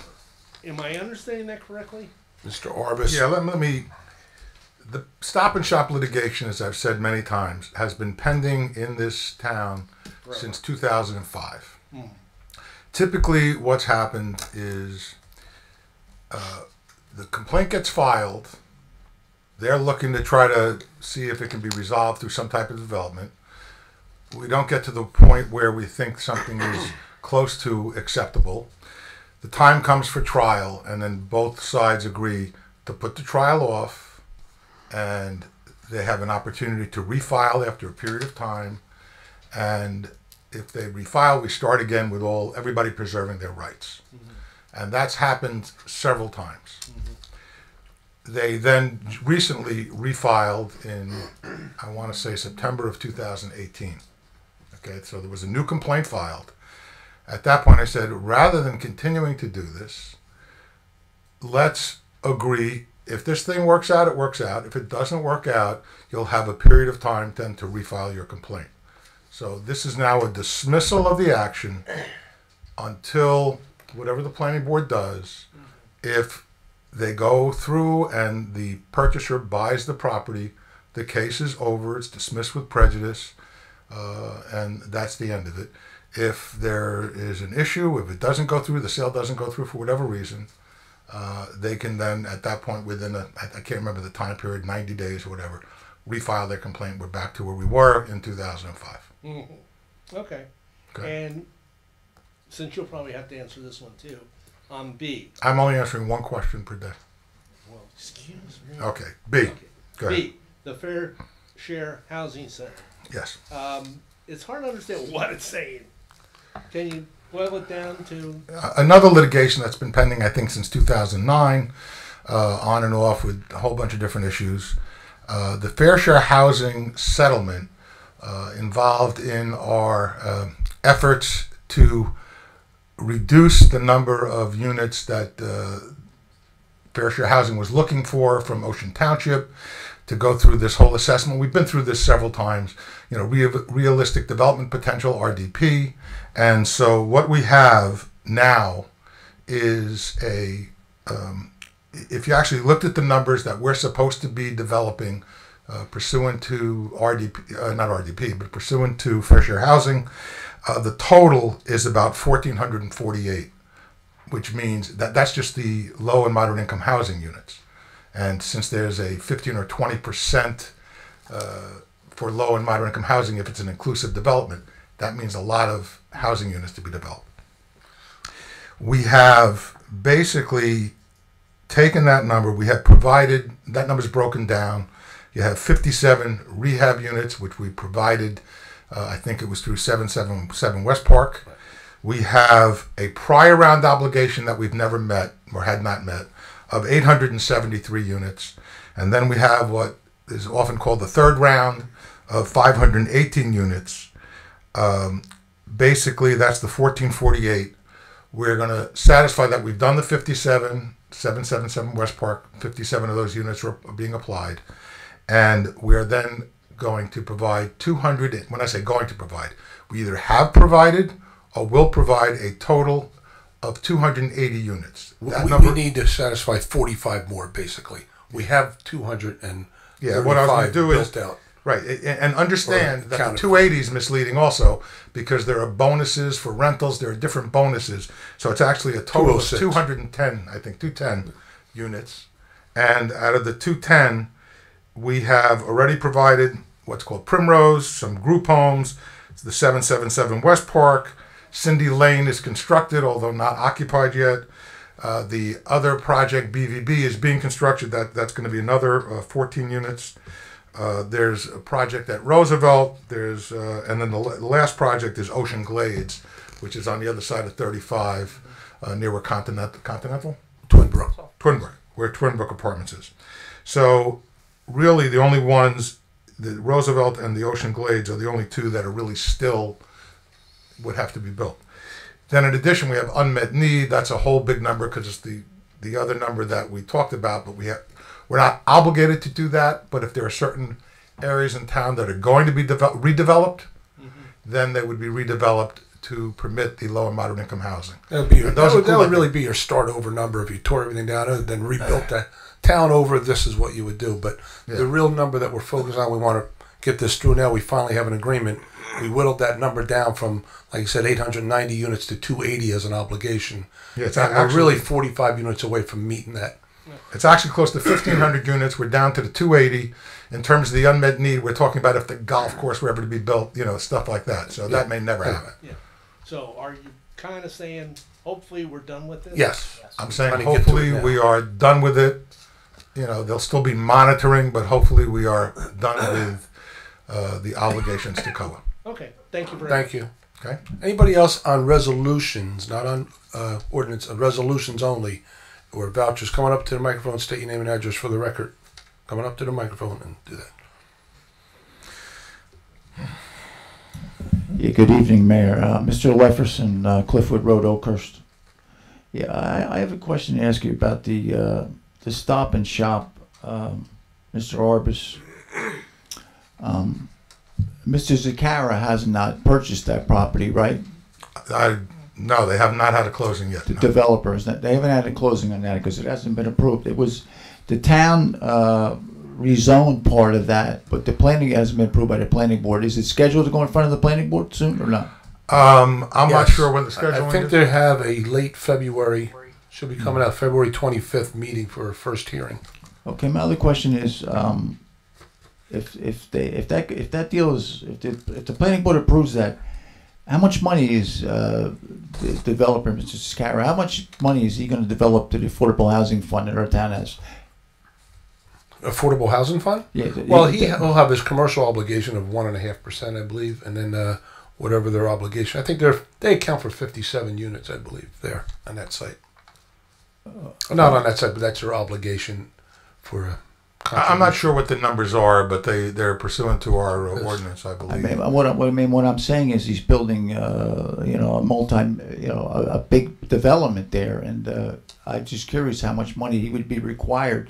Am I understanding that correctly? Mr. Orbis. Yeah, let me. The Stop and Shop litigation, as I've said many times, has been pending in this town since 2005. Typically, what's happened is the complaint gets filed. They're looking to try to see if it can be resolved through some type of development. We don't get to the point where we think something is close to acceptable. The time comes for trial, and then both sides agree to put the trial off, and they have an opportunity to refile after a period of time. And if they refile, we start again with everybody preserving their rights. And that's happened several times. They then recently refiled in, I want to say, September of 2018. Okay, so there was a new complaint filed. At that point, I said, rather than continuing to do this, let's agree. If this thing works out, it works out. If it doesn't work out, you'll have a period of time then to refile your complaint. So this is now a dismissal of the action until whatever the planning board does. If they go through and the purchaser buys the property, the case is over. It's dismissed with prejudice, and that's the end of it. If there is an issue, if it doesn't go through, the sale doesn't go through for whatever reason, they can then, at that point, within I can't remember the time period, 90 days or whatever, refile their complaint. We're back to where we were in 2005. Okay. And since you'll probably have to answer this one too, on B. I'm only answering one question per day. Well, excuse me. Okay. B. Okay. Go ahead. B, the Fair Share Housing Center. Yes. It's hard to understand what it's saying. Can you boil it down to? Another litigation that's been pending, I think, since 2009, on and off with a whole bunch of different issues. The Fair Share Housing settlement involved in our efforts to reduce the number of units that Fair Share Housing was looking for from Ocean Township, to go through this whole assessment. We've been through this several times, realistic development potential, RDP. And so what we have now is if you actually looked at the numbers that we're supposed to be developing pursuant to pursuant to Fair Share Housing, the total is about 1,448, which means that's just the low and moderate income housing units. And since there's a 15 or 20% for low and moderate income housing, if it's an inclusive development, that means a lot of housing units to be developed. We have basically taken that number, we have provided, that number's broken down. You have 57 rehab units, which we provided, I think it was through 777 West Park. We have a prior round obligation that we've never met, or had not met, of 873 units. And then we have what is often called the third round of 518 units. Basically, that's the 1448. We're going to satisfy that we've done the 57, 777 West Park, 57 of those units are being applied. And we're then going to provide 200, when I say going to provide, we either have provided or will provide a total of 280 units. We need to satisfy 45 more, basically. We have 235 what I was going to do built is, out. Right, and understand that the 280 is misleading also, because there are bonuses for rentals, there are different bonuses. So it's actually a total of 210, I think, 210 units. And out of the 210, we have already provided what's called Primrose, some group homes, the 777 West Park. Cindy Lane is constructed, although not occupied yet. The other project, BVB, is being constructed. That's going to be another 14 units. There's a project at Roosevelt. And then the last project is Ocean Glades, which is on the other side of 35, near where Continental? Twinbrook, where Twinbrook Apartments is. So really the only ones, the Roosevelt and the Ocean Glades, are the only two that are really still would have to be built. Then in addition, we have unmet need. That's a whole big number, because it's the other number that we talked about, but we're not obligated to do that. But if there are certain areas in town that are going to be redeveloped, then they would be redeveloped to permit the low and moderate income housing. That would, Those that would include- really be your start over number if you tore everything down and then rebuilt that town over. This is what you would do. But the real number that we're focused on, we want to get this through now. We finally have an agreement. We whittled that number down from, like you said, 890 units to 280 as an obligation. Yeah, it's And we're actually really 45 units away from meeting that. It's actually close to 1,500 units. We're down to the 280. In terms of the unmet need, we're talking about if the golf course were ever to be built, stuff like that. So that may never happen. Yeah. So are you kind of saying, hopefully we're done with this? Yes. I'm saying Trying to get to hopefully it now. we are done with it. There'll still be monitoring, but hopefully we are done with the obligations to COA. Okay. Thank you very Thank much. you. Okay. Anybody else on resolutions, not on ordinance, resolutions only, or vouchers? Coming up to the microphone, state your name and address for the record. Coming up to the microphone and do that. Yeah, good evening, Mayor. Mr. Lefferson, Cliffwood Road, Oakhurst. Yeah, I have a question to ask you about the Stop and Shop, Mr. Orbis. Mr. Zakara has not purchased that property, right? No, they have not had a closing yet. The No. developers, they haven't had a closing on that because it hasn't been approved. It was the town rezoned part of that, but the planning hasn't been approved by the planning board. Is it scheduled to go in front of the planning board soon or not? I'm not Yes. sure when the scheduling I think is. they have a late February, should be coming out February 25th meeting for a first hearing. Okay, my other question is, if that deal is, if the planning board approves that, how much money is the developer, Mr. Scarra, how much money is he going to develop to the affordable housing fund that our town has? Affordable Housing Fund? Yeah. Well, he'll have his commercial obligation of 1.5%, I believe, and then whatever their obligation. I think they account for 57 units, I believe, there on that site. Not on that site, but that's their obligation for. I'm not sure what the numbers are, but they're pursuant to our ordinance, I believe. What I'm saying is he's building, a big development there, and I'm just curious how much money he would be required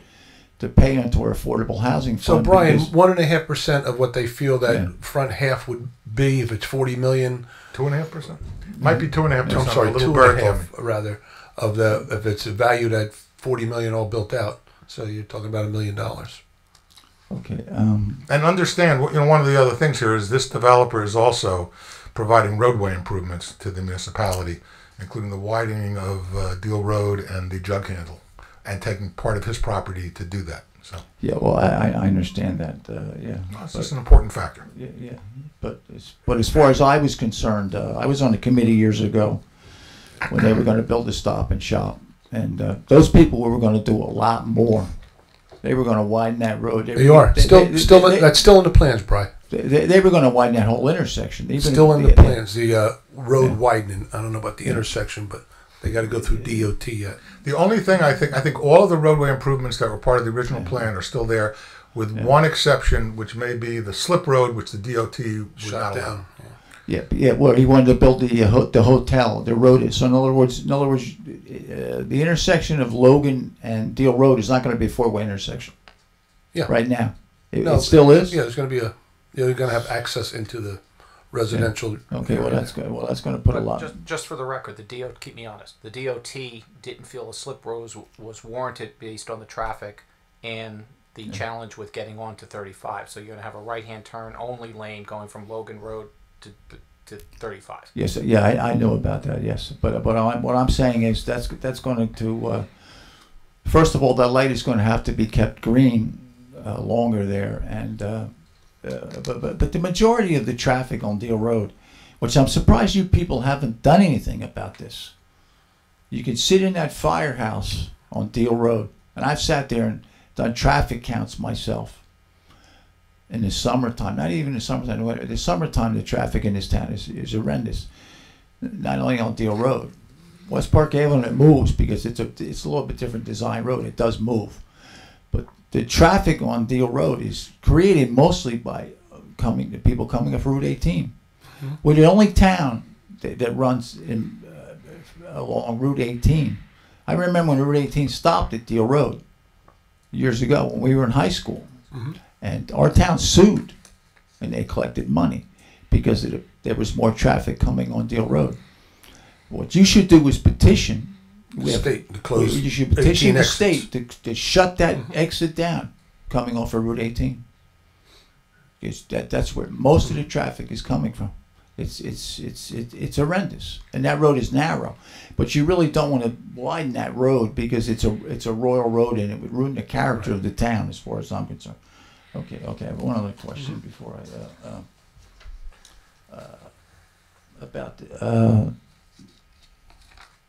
to pay into our affordable housing fund. So, Brian, because- 1.5% of what they feel that front half would be, if it's 40 million. 2.5%? Might be 2.5%. I'm sorry, a little bird 2.5 rather, of if it's valued at 40 million all built out. So you're talking about $1 million. Okay. And understand, one of the other things here is this developer is also providing roadway improvements to the municipality, including the widening of Deal Road and the jug handle, and taking part of his property to do that. So yeah, well, I understand that. Yeah, it's just an important factor. Yeah. But as far as I was concerned, I was on the committee years ago when they were going to build a Stop and Shop, and those people were going to do a lot more. They were going to widen that road. That's still in the plans, Brian. They were going to widen that whole intersection. Still in the plans. The road widening. I don't know about the intersection, but they got to go through DOT yet. The only thing I think all of the roadway improvements that were part of the original plan are still there, with one exception, which may be the slip road, which the DOT would Shut not allow. down. Yeah. Well, he wanted to build the hotel, the road. So in other words, the intersection of Logan and Deal Road is not going to be a four-way intersection. Yeah. Right now, it No, still is. Yeah, there's going to be you're going to have access into the residential. Okay. Well, that's good. Well, that's going to put a lot. Just for the record, keep me honest. The DOT didn't feel a slip road was warranted based on the traffic and the challenge with getting on to 35. So you're going to have a right-hand turn only lane going from Logan Road to 35. Yes, yeah, I know about that. Yes, but what I'm saying is that's going to first of all, that light is going to have to be kept green longer there, and but the majority of the traffic on Deal Road, which I'm surprised you people haven't done anything about this. You can sit in that firehouse on Deal Road, and I've sat there and done traffic counts myself. In the summertime, not even the summertime, the summertime, the traffic in this town is horrendous. Not only on Deal Road, West Park Avenue, it moves because it's a little bit different design road. It does move, but the traffic on Deal Road is created mostly by people coming up Route 18. Mm-hmm. We're the only town that runs along Route 18. I remember when Route 18 stopped at Deal Road years ago when we were in high school. Mm-hmm. And our town sued, and they collected money because there was more traffic coming on Deal Road. What you should do is petition. The state to close. You should petition 18 the exits. state to shut that exit down coming off of Route 18. Because that's where most of the traffic is coming from. It's horrendous, and that road is narrow. But you really don't want to widen that road because it's a royal road and it would ruin the character of the town, as far as I'm concerned. Okay. I have one other question before I about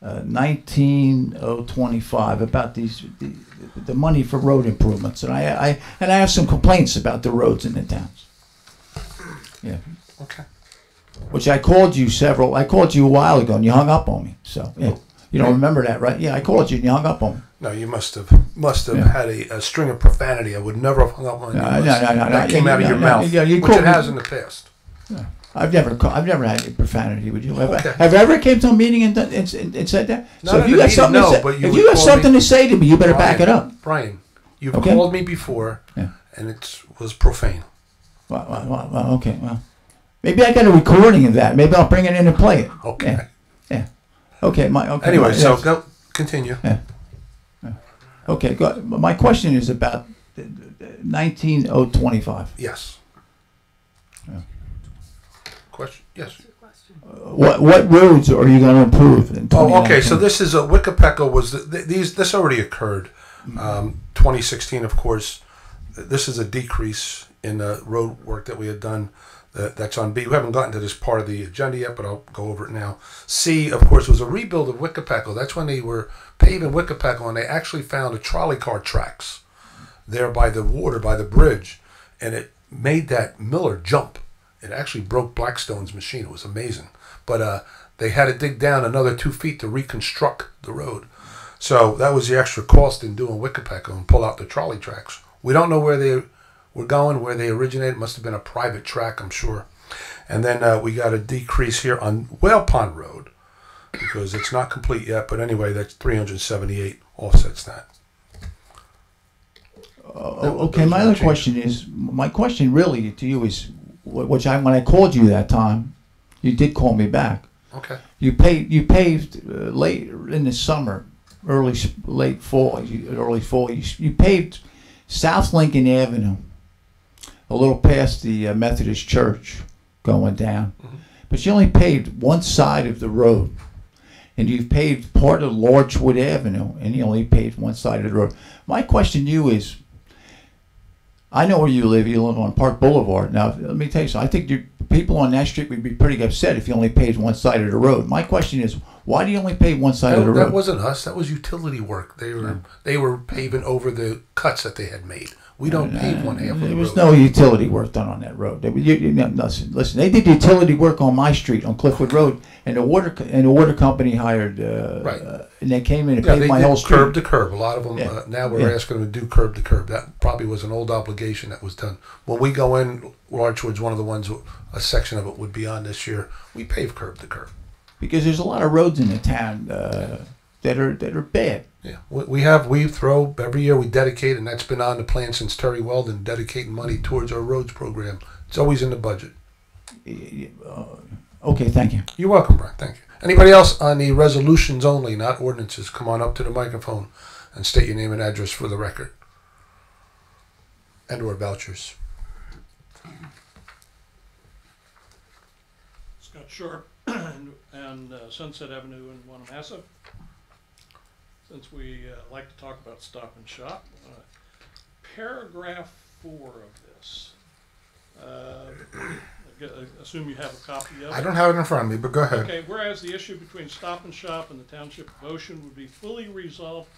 19025 about the money for road improvements, and I have some complaints about the roads in the towns. Yeah. Okay. Which I called you a while ago and you hung up on me. So yeah. You don't remember that, right? Yeah, I called you and you hung up on me. No, you must have had a string of profanity. I would never have hung up on you. No. That came out of your mouth, Yeah, which it has in the past. No. I've never had any profanity with you. Have I ever came to a meeting and said that? So if you have something to something to say to me, you better back it up. Brian, you've called me before, and it was profane. Well, okay. Well, maybe I got a recording of that. Maybe I'll bring it in and play it. Okay. Yeah. Okay. Anyway, so go continue. Yeah. Okay. My question is about 19025. Yes. Question? Yes. What roads are you going to improve in 2019? Okay. So this is Wickapeckle was this already occurred, 2016, of course. This is a decrease in the road work that we had done. That's on B. We haven't gotten to this part of the agenda yet, but I'll go over it now. C, of course, was a rebuild of Wickapeckle. That's when they were paving Wickapeckle, and they actually found a trolley car tracks there by the water, by the bridge, and it made that Miller jump. It actually broke Blackstone's machine. It was amazing. But they had to dig down another 2 feet to reconstruct the road. So that was the extra cost in doing Wickapeckle and pull out the trolley tracks. We don't know where they were going, where they originated. It must have been a private track, I'm sure. And then we got a decrease here on Whale Pond Road because it's not complete yet. But anyway, that's 378 offsets that. Okay, my question really to you is, when I called you that time, you did call me back. Okay. You paved late in the summer, late fall. You paved South Lincoln Avenue, a little past the Methodist Church, going down, but you only paved one side of the road, and you've paved part of Lorchwood Avenue, and you only paved one side of the road. My question to you is, I know where you live. You live on Park Boulevard. Now, let me tell you something. I think people on that street would be pretty upset if you only paved one side of the road. My question is, why do you only pave one side of the road? That wasn't us. That was utility work. They were paving over the cuts that they had made. We don't pave one half of the road. There was no utility work done on that road. Listen, they did utility work on my street, on Cliffwood Road, and the water company hired, and they came in and paved my whole street. Curb to curb. A lot of them, now we're asking them to do curb to curb. That probably was an old obligation that was done. When we go in, Larchwood's one of the ones, a section of it would be on this year. We pave curb to curb. Because there's a lot of roads in the town that are bad. Yeah, we throw every year, we dedicate, and that's been on the plan since Terry Weldon, dedicating money towards our roads program. It's always in the budget. Okay, thank you. You're welcome, Brian. Thank you. Anybody else on the resolutions only, not ordinances, come on up to the microphone and state your name and address for the record. And or vouchers. Scott Sharp and Sunset Avenue in Wanamassa. Since we like to talk about Stop and Shop, paragraph 4 of this. I assume you have a copy of it. I don't have it in front of me, but go ahead. Okay, whereas the issue between Stop and Shop and the Township of Ocean would be fully resolved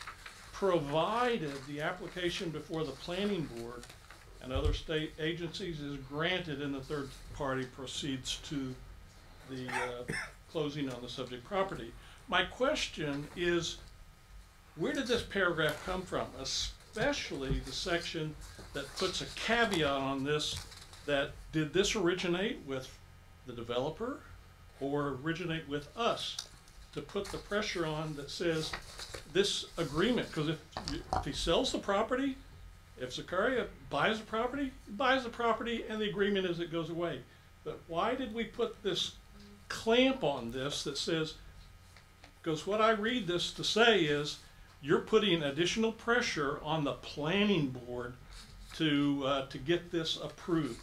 provided the application before the Planning Board and other state agencies is granted and the third party proceeds to the closing on the subject property. My question is, where did this paragraph come from, especially the section that puts a caveat on this, that did this originate with the developer or originate with us, to put the pressure on that says this agreement, because if he sells the property, if Zakaria buys the property, he buys the property and the agreement is it goes away. but why did we put this clamp on this that says, because what I read this to say is, you're putting additional pressure on the planning board to get this approved.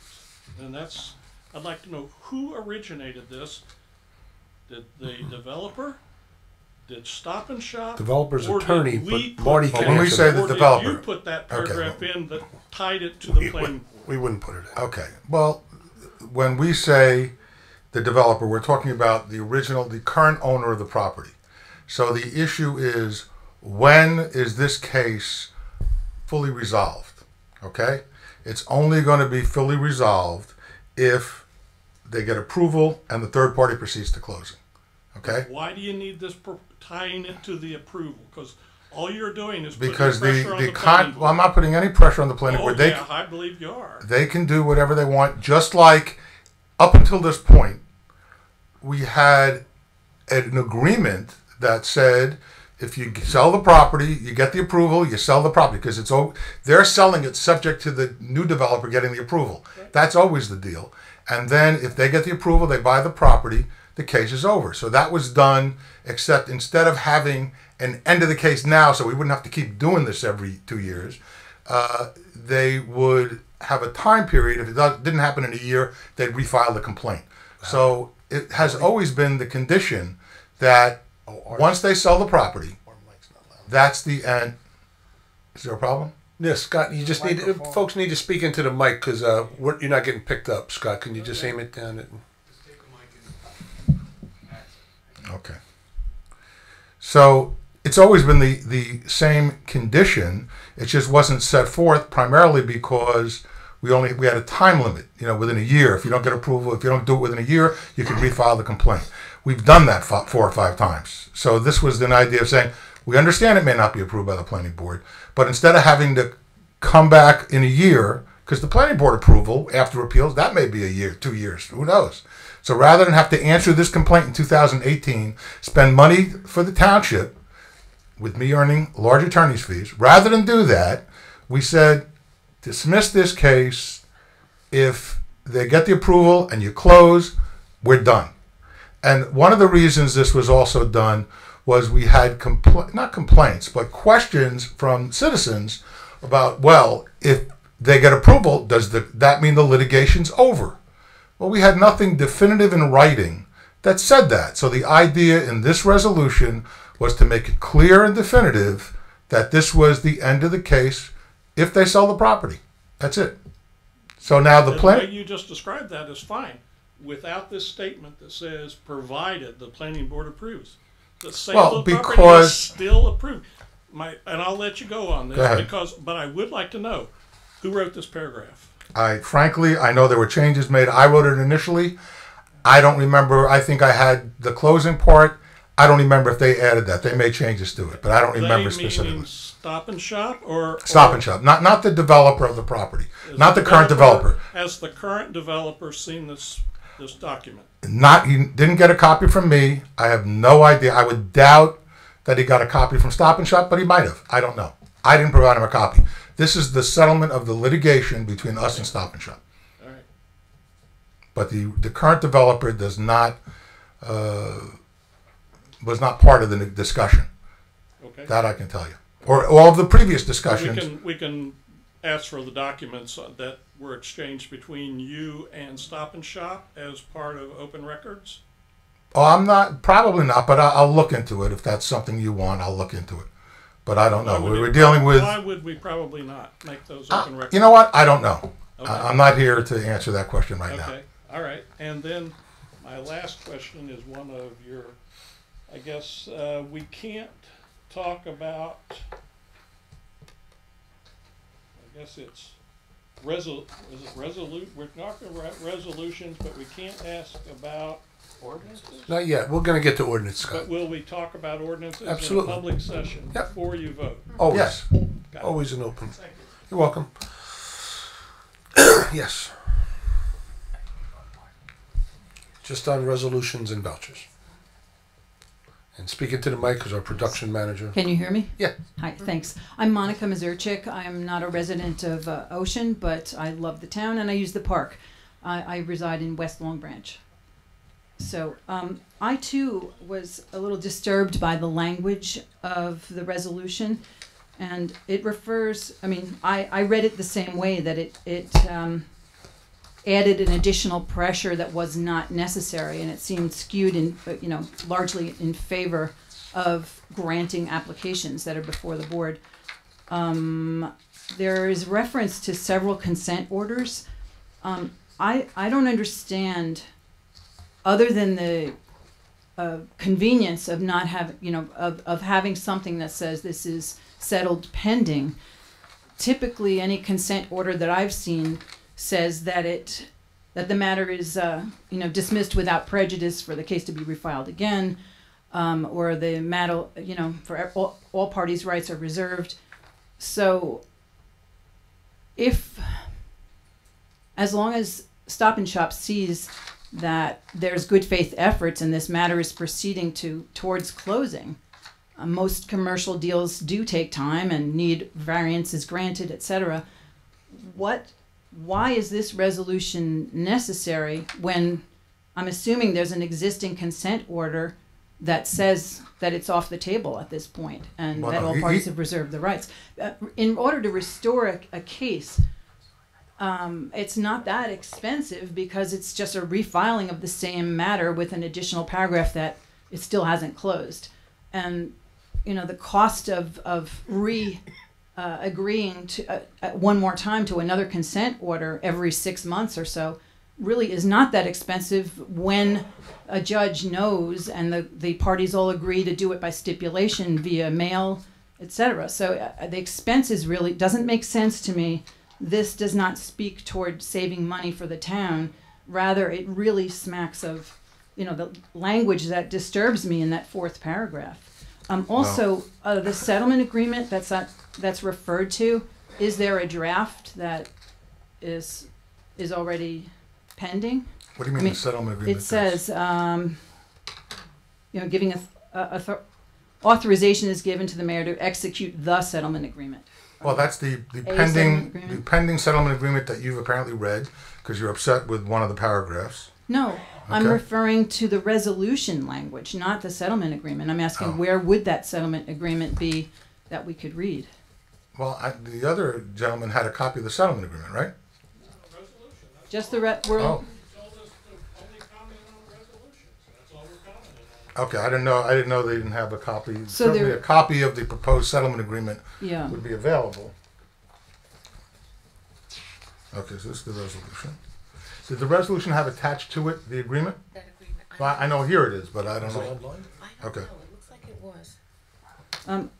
And that's, I'd like to know who originated this. Did the developer? Did Stop and Shop? Developer's or did attorney, we but put- Marty But can when we answer say that. the or did developer. you put that Okay. paragraph in that tied it to the planning board? We wouldn't put it in. Okay. Well, when we say the developer, we're talking about the current owner of the property. So the issue is, when is this case fully resolved? Okay? It's only going to be fully resolved if they get approval and the third party proceeds to closing. Okay? Why do you need this tying it to the approval? Because all you're doing is Because putting pressure on the planning board. well, I'm not putting any pressure on the planning Oh, board. yeah, I believe you are. They can do whatever they want, just like up until this point, we had an agreement that said if you sell the property, you get the approval, you sell the property, because they're selling it subject to the new developer getting the approval. That's always the deal. And then if they get the approval, they buy the property, the case is over. So that was done, except instead of having an end of the case now, so we wouldn't have to keep doing this every 2 years, they would have a time period. If it didn't happen in a year, they'd refile the complaint. So it has always been the condition that once they sell the property, that's the end. Is there a problem? Yes, Scott, you just folks need to speak into the mic because you're not getting picked up, Scott. Can you just aim it down? Okay. So it's always been the same condition. It just wasn't set forth primarily because we had a time limit, within a year. If you don't get approval, if you don't do it within a year, you can refile the complaint. We've done that 4 or 5 times. So this was an idea of saying, we understand it may not be approved by the planning board, but instead of having to come back in a year, because the planning board approval after appeals, that may be a year, 2 years, who knows? So rather than have to answer this complaint in 2018, spend money for the township, with me earning large attorney's fees, rather than do that, we said, dismiss this case. If they get the approval and you close, we're done. And one of the reasons this was also done was we had not complaints, but questions from citizens about, well, if they get approval, does that mean the litigation's over? Well, we had nothing definitive in writing that said that. So the idea in this resolution was to make it clear and definitive that this was the end of the case if they sell the property. That's it. So now the way you just described that is fine, without this statement that says, provided the planning board approves. The sale of the property is still approved. And I'll let you go on this, but I would like to know who wrote this paragraph. Frankly, I know there were changes made. I wrote it initially. I don't remember. I think I had the closing part. I don't remember if they added that. They made changes to it, but I don't remember specifically. Stop and Shop or Stop and Shop, not the developer of the property, not the current developer. Has the current developer seen this document? He didn't get a copy from me. I have no idea. I would doubt that he got a copy from Stop and Shop, but he might have. I don't know. I didn't provide him a copy. This is the settlement of the litigation between us and Stop and Shop. All right. But the current developer does not was not part of the discussion. Okay. That I can tell you. Or all of the previous discussions. We can ask for the documents that were exchanged between you and Stop and Shop as part of open records? Oh, probably not, but I'll look into it. If that's something you want, I'll look into it. But I don't know. We're dealing with... Why would we probably not make those open records? You know what? I don't know. Okay. I'm not here to answer that question right now. Okay, all right. And then my last question is one of your... I guess we can't talk about, I guess it's resolute. We're talking about resolutions, but we can't ask about ordinances? Not yet. We're going to get to ordinance, Scott. But will we talk about ordinances Absolutely. in a public session before you vote? Always. Yes. Always an open. Thank you. You're welcome. Yes. Just on resolutions and vouchers. And speaking to the mic is our production manager. Can you hear me? Yeah. Hi, thanks. I'm Monica Mazurchik. I am not a resident of Ocean, but I love the town and I use the park. I reside in West Long Branch. So I too was a little disturbed by the language of the resolution, and it refers, I mean, I read it the same way, that it added an additional pressure that was not necessary, and it seemed skewed in, largely in favor of granting applications that are before the board. There is reference to several consent orders. I don't understand, other than the convenience of not having, of having something that says this is settled pending. Typically, any consent order that I've seen says that the matter is dismissed without prejudice for the case to be refiled again, or the matter, for all parties' rights are reserved. So as long as Stop and Shop sees that there's good faith efforts and this matter is proceeding towards closing, most commercial deals do take time and need variances granted, etc. Why is this resolution necessary when I'm assuming there's an existing consent order that says that it's off the table at this point, and that all parties have reserved the rights? In order to restore a case, it's not that expensive, because it's just a refiling of the same matter with an additional paragraph that it still hasn't closed. And the cost of agreeing to one more time to another consent order every 6 months or so really is not that expensive when a judge knows and the parties all agree to do it by stipulation via mail, etc. So the expenses really doesn't make sense to me. This does not speak toward saving money for the town. Rather, it really smacks of, the language that disturbs me in that fourth paragraph. Also, the settlement agreement that's referred to, is there a draft that is already pending? What do you mean, the settlement agreement? It says, giving authorization is given to the mayor to execute the settlement agreement. Well, that's the pending settlement agreement that you've apparently read because you're upset with one of the paragraphs. No, okay. I'm referring to the resolution language, not the settlement agreement. I'm asking where would that settlement agreement be that we could read? Well, the other gentleman had a copy of the settlement agreement, right? Just the Okay, I didn't know they didn't have a copy. So certainly a copy of the proposed settlement agreement would be available. Okay, so this is the resolution. Did the resolution have attached to it the agreement? That agreement. Well, I know here it is, but I don't know. I don't know. It looks like it was.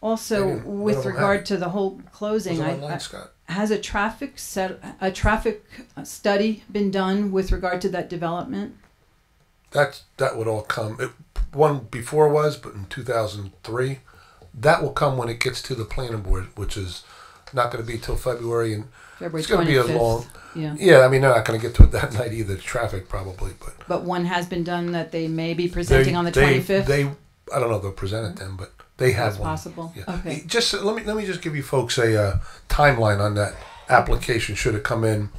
Also, with regard to the whole closing, has a traffic study been done with regard to that development? That would all come. One before was, but in 2003, that will come when it gets to the planning board, which is not going to be till February, and it's going to be a long. Yeah, I mean, they're not going to get to it that night either. Traffic probably, but one has been done that they may be presenting on the 25th. I don't know if they'll present it then, but they have one. Possible. Yeah. Okay. Just let me just give you folks a timeline on that application. Should it come in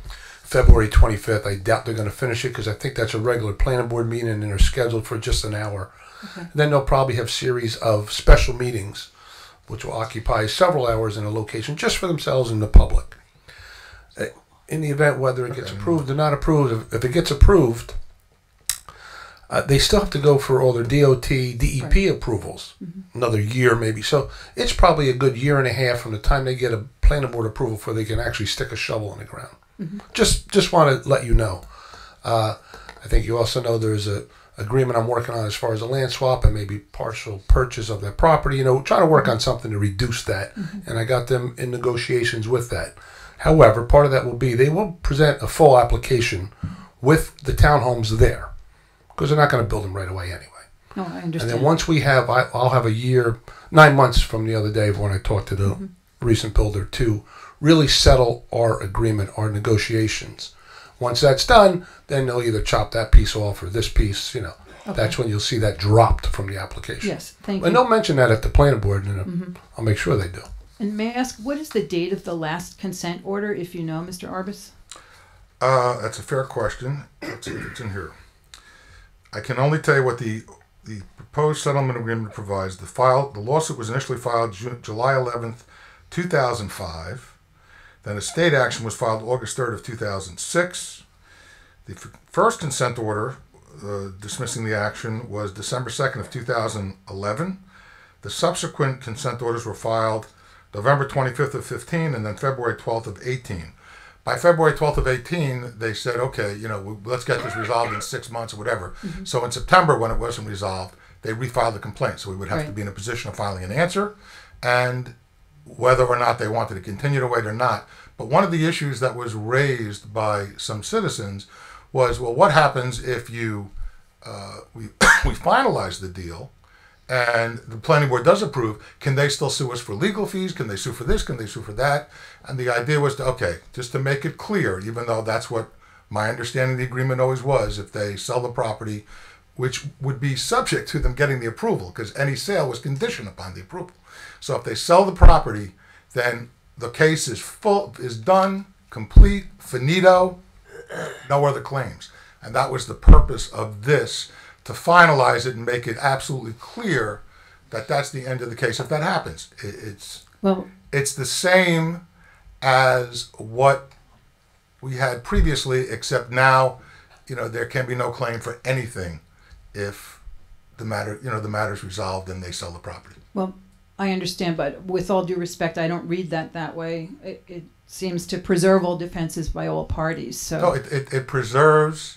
February 25th? I doubt they're going to finish it because I think that's a regular planning board meeting and they're scheduled for just an hour. Okay. Then they'll probably have a series of special meetings, which will occupy several hours in a location just for themselves and the public. In the event whether it gets approved or not approved, if it gets approved, they still have to go for all their DOT, DEP approvals, another year maybe. So it's probably a good year and a half from the time they get a planning board approval before they can actually stick a shovel in the ground. Just want to let you know. I think you also know there's a agreement I'm working on as far as a land swap and maybe partial purchase of that property. Trying to work on something to reduce that, and I got them in negotiations with that. However, part of that will be they will present a full application with the townhomes there because they're not going to build them right away anyway. No, I understand. And then once we have, I'll have a year, 9 months from the other day when I talked to the recent builder to really settle our agreement, our negotiations. Once that's done, then they'll either chop that piece off or this piece, Okay. That's when you'll see that dropped from the application. Yes, thank you. And they'll mention that at the planning board, and I'll make sure they do. And may I ask, what is the date of the last consent order, if you know, Mr. Arbus? That's a fair question. Let's see if it's in here. I can only tell you what the proposed settlement agreement provides. The lawsuit was initially filed July 11th, 2005. Then a state action was filed August 3rd of 2006. The first consent order dismissing the action was December 2nd of 2011. The subsequent consent orders were filed November 25th of 15 and then February 12th of 18. By February 12th of 18, they said, okay, let's get this resolved in 6 months or whatever. Mm-hmm. So in September, when it wasn't resolved, they refiled the complaint. So we would have to be in a position of filing an answer, and whether or not they wanted to continue to wait or not. But one of the issues that was raised by some citizens was, well, what happens if we finalize the deal and the planning board does approve? Can they still sue us for legal fees? Can they sue for this? Can they sue for that? And the idea was just to make it clear, even though that's what my understanding of the agreement always was, if they sell the property, which would be subject to them getting the approval, because any sale was conditioned upon the approval. So if they sell the property, then the case is done, complete, finito, no other claims. And that was the purpose of this, to finalize it and make it absolutely clear that that's the end of the case if that happens. It's the same as what we had previously, except now, there can be no claim for anything if the matter's resolved and they sell the property. Well, I understand, but with all due respect, I don't read that way. It seems to preserve all defenses by all parties. So no, it preserves.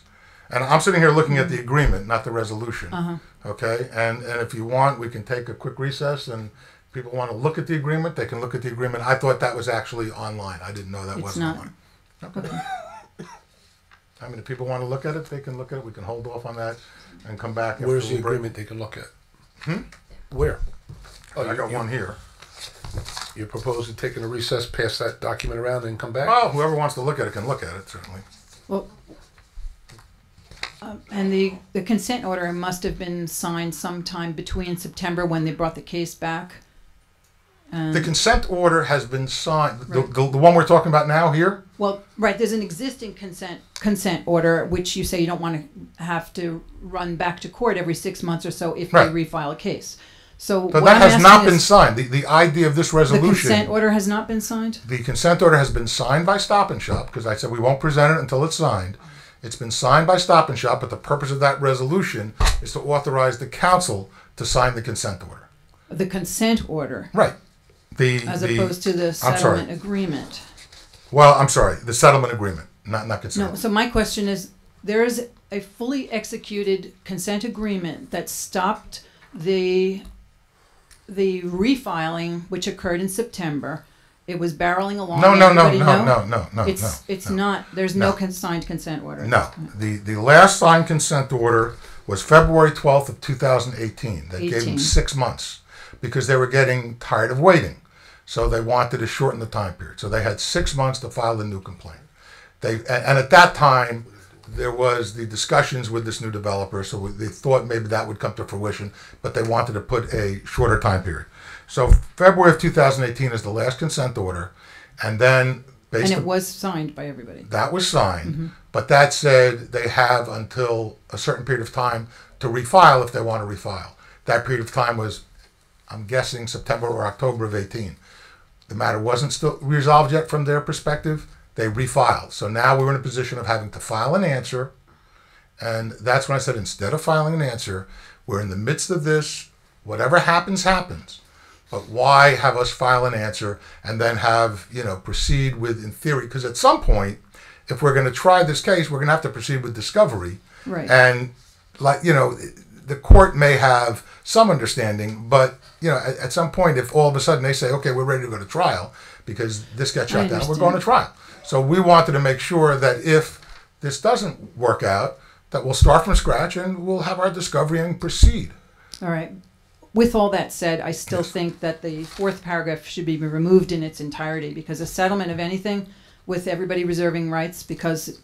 And I'm sitting here looking at the agreement, not the resolution. Uh-huh. Okay? And if you want, we can take a quick recess, and if people want to look at the agreement, they can look at the agreement. I thought that was actually online. I didn't know that wasn't online. Okay. I mean, if people want to look at it, they can look at it. We can hold off on that and come back. Where's the agreement they can look at? Where? I got one here. You're proposing taking a recess, pass that document around, and come back? Well, whoever wants to look at it can look at it, certainly. Well, and the consent order must have been signed sometime between September when they brought the case back. The consent order has been signed. Right. The one we're talking about now here? Well, right. There's an existing consent order, which you say you don't want to have to run back to court every 6 months or so if they refile a case. So that has not been signed. The idea of this resolution... The consent order has not been signed? The consent order has been signed by Stop and Shop, because I said we won't present it until it's signed. It's been signed by Stop and Shop, but the purpose of that resolution is to authorize the council to sign the consent order. The consent order? Right. As opposed to the settlement agreement. Well, I'm sorry, the settlement agreement, not consent. No, so my question is, there is a fully executed consent agreement that stopped the refiling, which occurred in September. It was barreling along. No. It's not. There's no signed consent order. No. The last signed consent order was February 12th of 2018. That gave them 6 months because they were getting tired of waiting. So they wanted to shorten the time period. So they had 6 months to file the new complaint. And at that time, there was the discussions with this new developer, so they thought maybe that would come to fruition, but they wanted to put a shorter time period. So February of 2018 is the last consent order, and then and it was signed by everybody. That was signed, but that said they have until a certain period of time to refile if they want to refile. That period of time was, I'm guessing, September or October of 18. The matter wasn't still resolved yet from their perspective. They refiled. So now we're in a position of having to file an answer. And that's when I said, instead of filing an answer, we're in the midst of this. Whatever happens, happens. But why have us file an answer and then have, proceed with, in theory, because at some point, if we're going to try this case, we're going to have to proceed with discovery. Right. And, the court may have some understanding, but, at some point, if all of a sudden they say, okay, we're ready to go to trial because this got shut down, we're going to trial. So we wanted to make sure that if this doesn't work out, that we'll start from scratch and we'll have our discovery and proceed. All right. With all that said, I still think that the fourth paragraph should be removed in its entirety, because a settlement of anything with everybody reserving rights, because,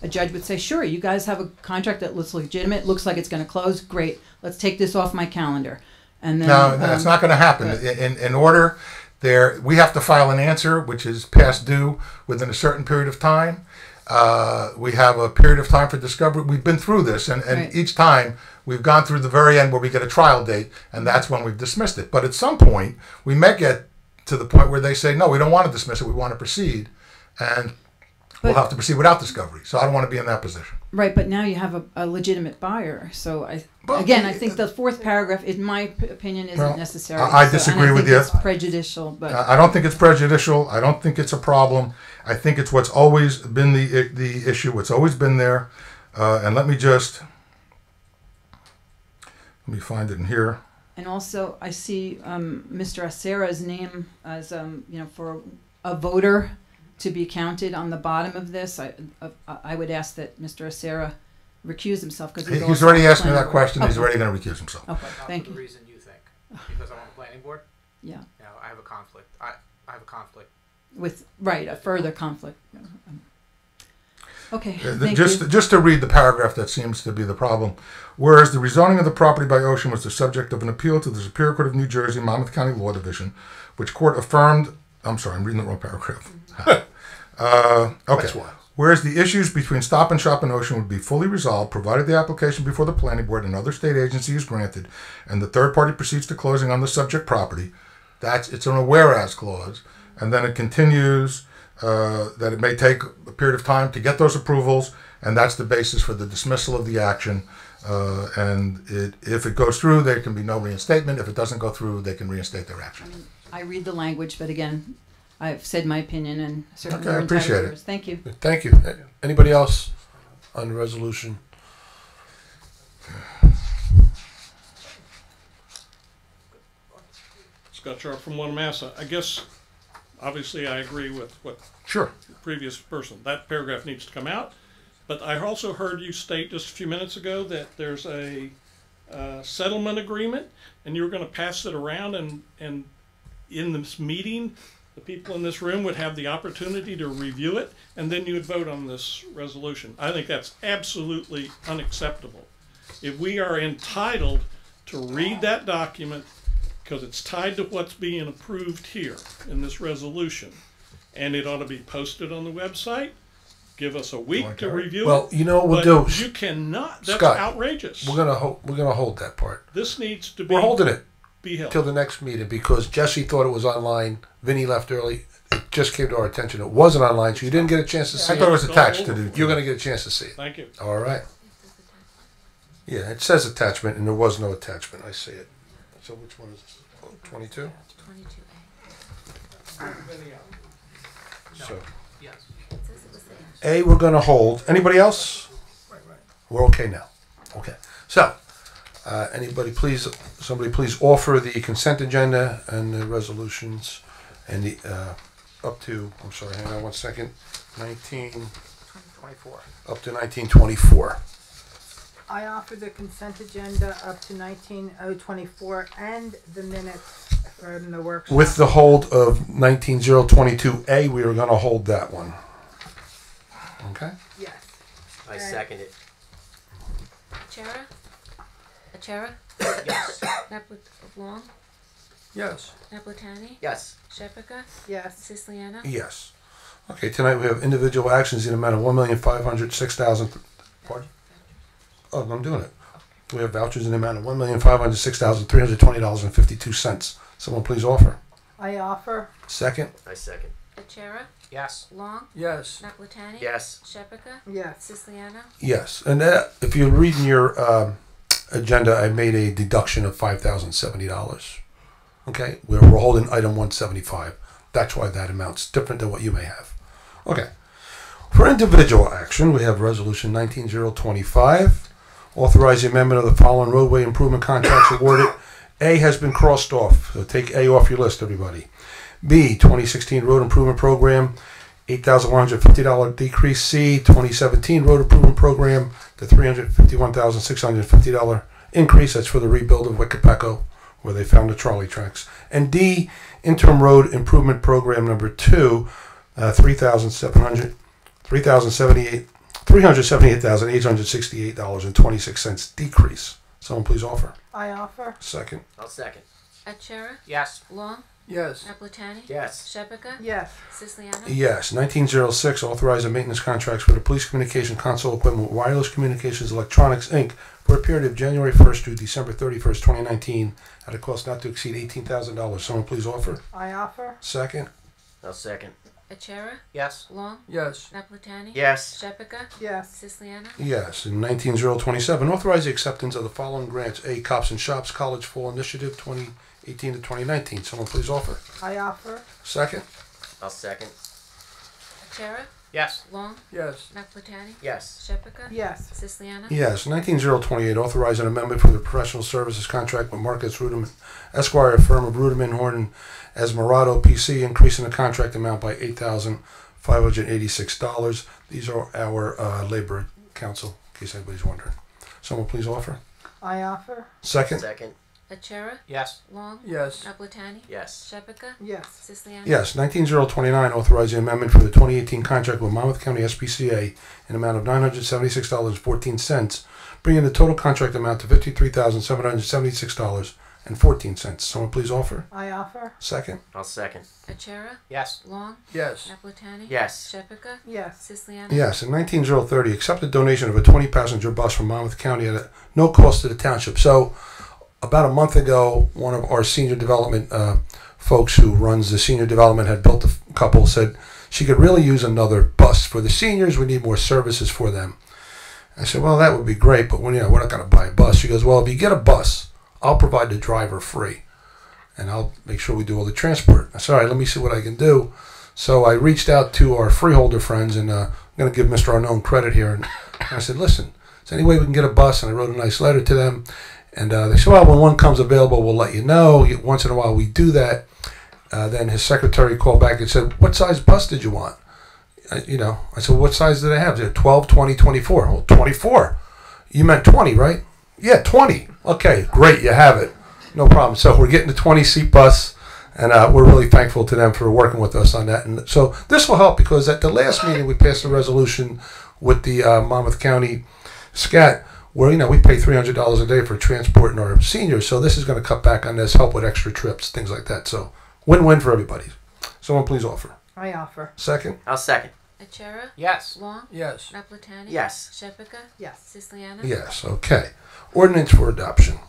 a judge would say, sure, you guys have a contract that looks legitimate, looks like it's going to close, great, let's take this off my calendar. And then, no, that's not going to happen. In order... we have to file an answer, which is past due within a certain period of time. We have a period of time for discovery. We've been through this, and Right. each time we've gone through the very end where we get a trial date, and that's when we've dismissed it. But at some point, we may get to the point where they say, no, we don't want to dismiss it, we want to proceed, and we'll have to proceed without discovery. So I don't want to be in that position. Right, but now you have a legitimate buyer. So I think the fourth paragraph, in my opinion, isn't Well, necessary. I disagree with you. It's prejudicial, but I don't think it's prejudicial. I don't think it's a problem. I think it's what's always been the issue. What's always been there. And let me find it in here. and also I see Mr. Acera's name as for a voter to be counted on the bottom of this. I would ask that Mr. Acera recuse himself because He's already asked me that question. He's already going to recuse himself. Okay, thank For you. the reason you think. Because I'm on the planning board? Yeah. No, I have a conflict. I have a conflict. With a further conflict. Okay. Just to read the paragraph that seems to be the problem. Whereas the rezoning of the property by Ocean was the subject of an appeal to the Superior Court of New Jersey, Monmouth County Law Division, which court affirmed. I'm sorry, I'm reading the wrong paragraph. Okay. That's why. Whereas the issues between Stop and Shop and Ocean would be fully resolved, provided the application before the planning board and other state agency is granted, and the third party proceeds to closing on the subject property. It's on a whereas clause, and then it continues that it may take a period of time to get those approvals, and that's the basis for the dismissal of the action. If it goes through, there can be no reinstatement. If it doesn't go through, they can reinstate their action. I read the language, but again, I've said my opinion and certainly Okay, I we're entitled appreciate to it. yours. Thank you. Thank you. Anybody else on the resolution? Scott Sharp from Massa. I guess, obviously, I agree with what Sure. the previous person. That paragraph needs to come out. But I also heard you state just a few minutes ago that there's a settlement agreement, and you were going to pass it around, and in this meeting, the people in this room would have the opportunity to review it, and then you would vote on this resolution. I think that's absolutely unacceptable. If we are entitled to read that document, because it's tied to what's being approved here in this resolution, and it ought to be posted on the website, give us a week to review it. Well, you know what we'll But do. you cannot. That's Scott, outrageous. We're gonna hold that part. This needs to be. We're holding it Be held. till the next meeting because Jesse thought it was online. Vinny left early. It just came to our attention. It wasn't online, so you didn't get a chance to see it. I thought it was attached to the. You're gonna get a chance to see it. Thank you. All right. Yeah, it says attachment, and there was no attachment. I see it. So which one is this? 22? 22A. So Yes. It says it was there. A, we're going to hold. Anybody else? We're okay now. Okay. So, somebody please offer the consent agenda and the resolutions and the up to, I'm sorry, hang on one second, 24. up to 1924. I offer the consent agenda up to 19:024 and the minutes from the workshop. With the hold of 19022A, we are going to hold that one. Okay? Yes. I second it. Achara? Yes. Long? Yes. Naplatani? Yes. Shephaka? Yes. Siciliano? Yes. Okay, tonight we have individual actions in the amount of $1,506,000. Pardon? Oh, I'm doing it. We have vouchers in the amount of $1,506,320.52. Someone please offer. I offer. Second? I second. Achara? Yes. Long? Yes. Naplatani? Yes. Shephaka? Yes. Siciliano? Yes. And if you read in your agenda, I made a deduction of $5,070. Okay? We're holding item 175. That's why that amount's different than what you may have. Okay. For individual action, we have Resolution 19025. Authorize the amendment of the following roadway improvement contracts awarded. A has been crossed off, so take A off your list, everybody. B, 2016 Road Improvement Program, $8,150 decrease. C, 2017 Road Improvement Program, the $351,650 increase. That's for the rebuild of Wickapaco, where they found the trolley tracks. And D, Interim Road Improvement Program number 2, $378,868.26 decrease. Someone please offer. I offer. Second. I'll second. Achara? Yes. Long? Yes. Naplatani? Yes. Shephaka? Yes. Siciliano? Yes. 1906, authorize the maintenance contracts for the police communication console equipment, Wireless Communications Electronics, Inc. for a period of January 1st through December 31st, 2019, at a cost not to exceed $18,000. Someone please offer. I offer. Second. I'll second. Achara? Yes. Long? Yes. Naplatani? Yes. Shephaka? Yes. Siciliano? Yes. In 19027, authorize the acceptance of the following grants. A, Cops and Shops College Fall Initiative 2018 to 2019. Someone please offer. I offer. Second. I'll second. Achara? Yes. Long? Yes. Naplatani? Yes. Shephaka? Yes. Siciliano? Yes. 19028, authorize an amendment for the professional services contract with Marcus Ruderman, Esquire, firm of Ruderman, Horton, Esmeralda, PC, increasing the contract amount by $8,586. These are our labor council, in case anybody's wondering. Someone please offer. I offer. Second. Second. Achara? Yes. Long? Yes. Naplatani? Yes. Shephaka? Yes. Siciliano? Yes. 19029, authorizing amendment for the 2018 contract with Monmouth County SPCA in amount of $976.14, bringing the total contract amount to $53,776.14. Someone please offer. I offer. Second. I'll second. Achara? Yes. Long? Yes. Naplatani? Yes. Shephaka? Yes. Siciliano? Yes. In 19030, accept the donation of a 20-passenger bus from Monmouth County at no cost to the township. So, about a month ago, one of our senior development folks who runs the senior development had built a couple, said she could really use another bus for the seniors. We need more services for them. I said, well, that would be great, but we're not going to buy a bus. She goes, well, if you get a bus, I'll provide the driver free, and I'll make sure we do all the transport. I said, all right, let me see what I can do. So I reached out to our freeholder friends, and I'm going to give Mr. Arnone credit here. And I said, listen, is there any way we can get a bus? And I wrote a nice letter to them. And they said, well, when one comes available, we'll let you know. Once in a while, we do that. Then his secretary called back and said, what size bus did you want? I said, what size did I have? They said, 12, 20, 24. Well, 24. You meant 20, right? Yeah, 20. Okay, great, you have it. No problem. So we're getting the 20-seat bus, and we're really thankful to them for working with us on that. And so this will help because at the last meeting, we passed a resolution with the Monmouth County SCAT where, we pay $300 a day for transporting our seniors. So this is going to cut back on this, help with extra trips, things like that. So win-win for everybody. Someone please offer. I offer. Second. I'll second. Achara? Yes. Long? Yes. Naplatani? Yes. Shephaka? Yes. Siciliano? Yes, okay. Ordinance for adoption.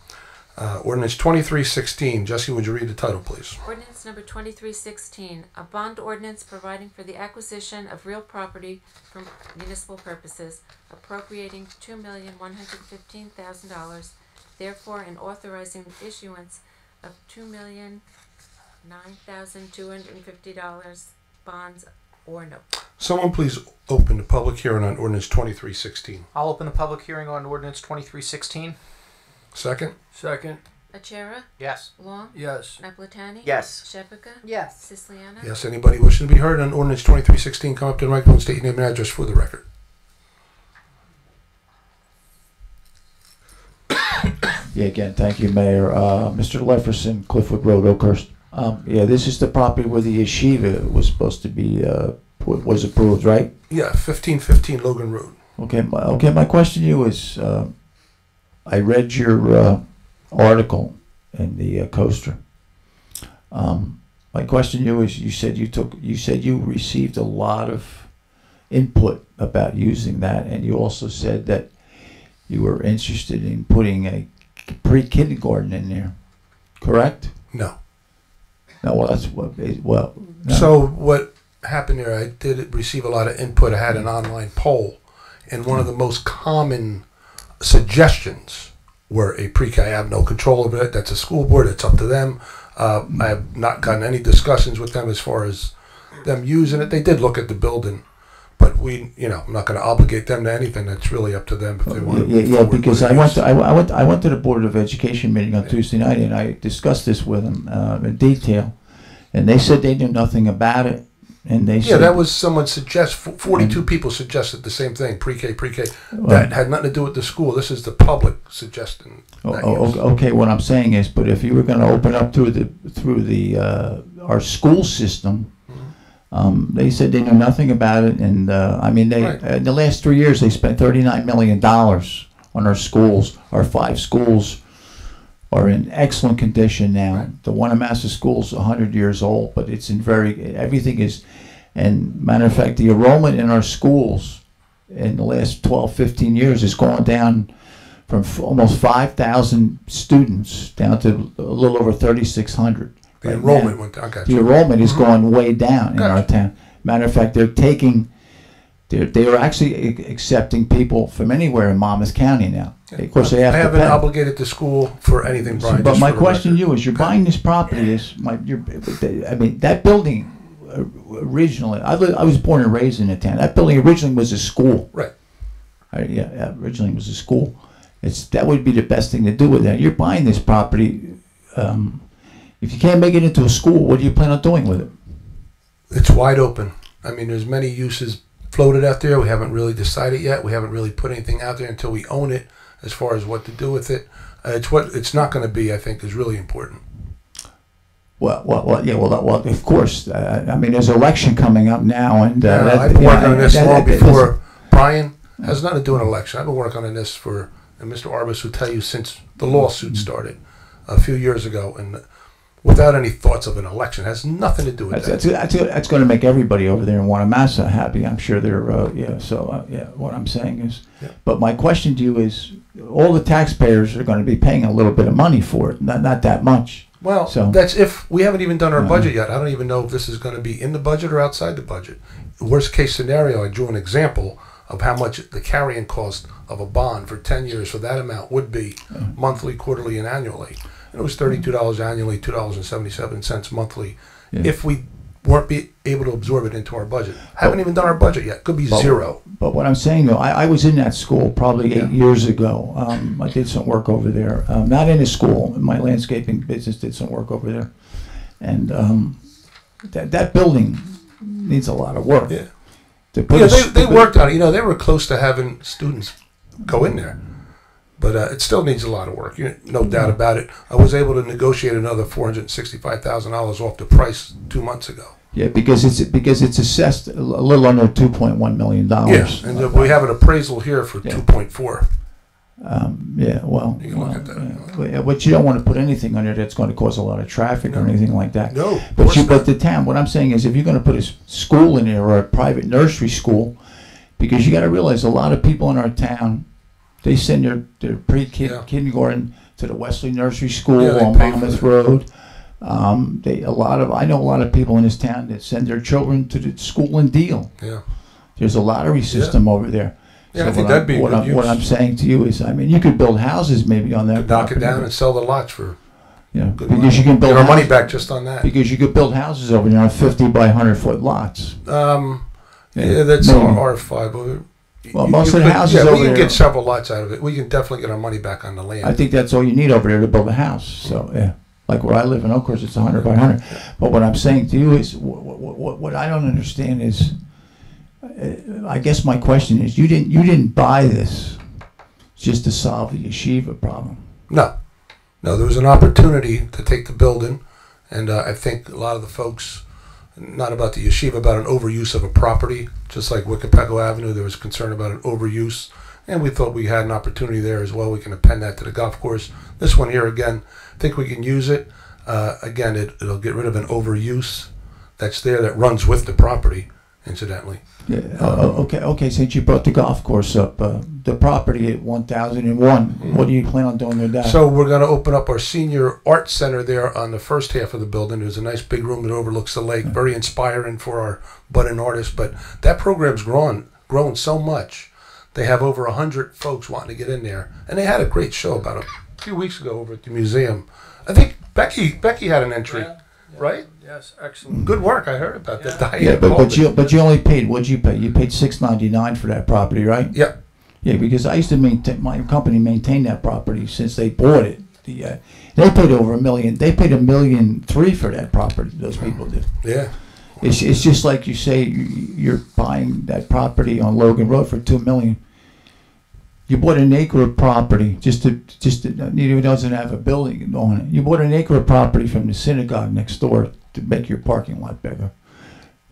Ordinance 2316. Jesse, would you read the title, please? Ordinance number 2316, a bond ordinance providing for the acquisition of real property for municipal purposes, appropriating $2,115,000, therefore, and authorizing the issuance of $2,009,250 bonds or notes. Someone please open the public hearing on ordinance 2316. I'll open the public hearing on ordinance 2316. Second. Second. Achara? Yes. Long? Yes. Naplatani? Yes. Shephaka? Yes. Siciliano? Yes, anybody wishing to be heard on ordinance 2316, come up to the microphone, state your name and address for the record. Yeah, again, thank you, Mayor. Mr. Lefferson, Cliffwood Road, Oakhurst. This is the property where the yeshiva was supposed to be, was approved, right? Yeah, 1515 Logan Road. Okay, my question to you is, I read your article in the Coaster. My question to you is, you said you received a lot of input about using that, and you also said that you were interested in putting a pre-kindergarten in there, correct? No. No, well, that's what. Well, no. So what happened there? I did receive a lot of input. I had an online poll, and one of the most common suggestions were a pre-K. I have no control over it. That's a school board. It's up to them. I have not gotten any discussions with them as far as them using it. They did look at the building, but I'm not going to obligate them to anything. That's really up to them if they want to. Yeah, because I went to the Board of Education meeting on Tuesday night, and I discussed this with them in detail, and they said they knew nothing about it. And they said, that was someone 42 people suggested the same thing, pre-K. That had nothing to do with the school. This is the public suggesting. Okay, what I'm saying is, but if you were going to open up through the our school system, they said they knew nothing about it, and in the last 3 years they spent $39 million on our schools, our 5 schools, are in excellent condition now. The Wanamassa School's 100 years old, but it's in everything is, and matter of fact, the enrollment in our schools in the last 12, 15 years has gone down from almost 5,000 students down to a little over 3,600. The enrollment went down. The enrollment is going way down in our town. Matter of fact, they are actually accepting people from anywhere in Monmouth County now. Of course, they have to pay. I haven't obligated the school for anything, Brian. But my question to you is: you're buying this property. I mean, that building originally. I was born and raised in the town. That building originally was a school. Right. Originally was a school. That would be the best thing to do with that. You're buying this property. If you can't make it into a school, what do you plan on doing with it? It's wide open. I mean, there's many uses floated out there. We haven't really decided yet. We haven't really put anything out there until we own it as far as what to do with it. It's what it's not going to be, I think, is really important. Well, of course. I mean, there's an election coming up now, and I've been working on this long before. Brian has nothing to do with an election. I've been working on this for, and Mr. Arbus will tell you, since the lawsuit started a few years ago, and without any thoughts of an election. It has nothing to do with that. That's going to make everybody over there in Wanamassa happy. I'm sure they're, what I'm saying is, but my question to you is, all the taxpayers are going to be paying a little bit of money for it, not that much. Well, that's if we haven't even done our budget yet. I don't even know if this is going to be in the budget or outside the budget. Worst case scenario, I drew an example of how much the carrying cost of a bond for 10 years for that amount would be monthly, quarterly, and annually. It was $32 annually, $2.77 monthly. If we weren't able to absorb it into our budget, haven't even done our budget yet. Could be zero. But what I'm saying though, I was in that school probably 8 years ago. I did some work over there. Not in a school. My landscaping business did some work over there, and that building needs a lot of work. Yeah. They worked on it. They were close to having students go in there. But it still needs a lot of work, no doubt about it. I was able to negotiate another $465,000 off the price 2 months ago. Yeah, because it's assessed a little under $2.1 million. Yes, and we have an appraisal here for 2.4. You can look at that. But you don't want to put anything on it that's going to cause a lot of traffic or anything like that. No, but the town. What I'm saying is, if you're going to put a school in there or a private nursery school, because you got to realize a lot of people in our town. They send their kindergarten to the Wesley Nursery School on Monmouth Road. I know a lot of people in this town that send their children to the school in Deal. Yeah. There's a lottery system over there. Yeah, I think that'd be good use. What I'm saying to you is, I mean, you could build houses maybe on that. Knock it down and sell the lots for good money. You can build get our money back just on that. Because you could build houses over there on 50 by 100 foot lots. That's R5. Well, most of the houses over there. We can get several lots out of it. We can definitely get our money back on the land. I think that's all you need over there to build a house. So, like where I live in Oakhurst, it's 100 by 100. But what I'm saying to you is, what I don't understand is, I guess my question is, you didn't buy this just to solve the yeshiva problem. No, there was an opportunity to take the building, and I think a lot of the folks. Not about the yeshiva, about an overuse of a property. Just like Wickapeco Avenue, there was concern about an overuse. And we thought we had an opportunity there as well. We can append that to the golf course. This one here, again, I think we can use it. Again, it'll get rid of an overuse that's there that runs with the property, incidentally. Yeah. Okay. Since you brought the golf course up, the property at 1001, what do you plan on doing with that? So we're going to open up our senior art center there on the first half of the building. There's a nice big room that overlooks the lake, very inspiring for our budding artists. But that program's grown so much. They have over 100 folks wanting to get in there, and they had a great show about a few weeks ago over at the museum. I think Becky had an entry, right? Yes, excellent. Good work. I heard about that. Yeah, but you only paid. What'd you pay? You paid $6.99 for that property, right? Yeah. Yeah, because I used to my company maintained that property since they bought it. They paid over $1 million. They paid $1.3 million for that property. Those people did. Yeah. It's just like you say you're buying that property on Logan Road for $2 million. You bought an acre of property just to it doesn't have a building on it. You bought an acre of property from the synagogue next door to make your parking lot bigger.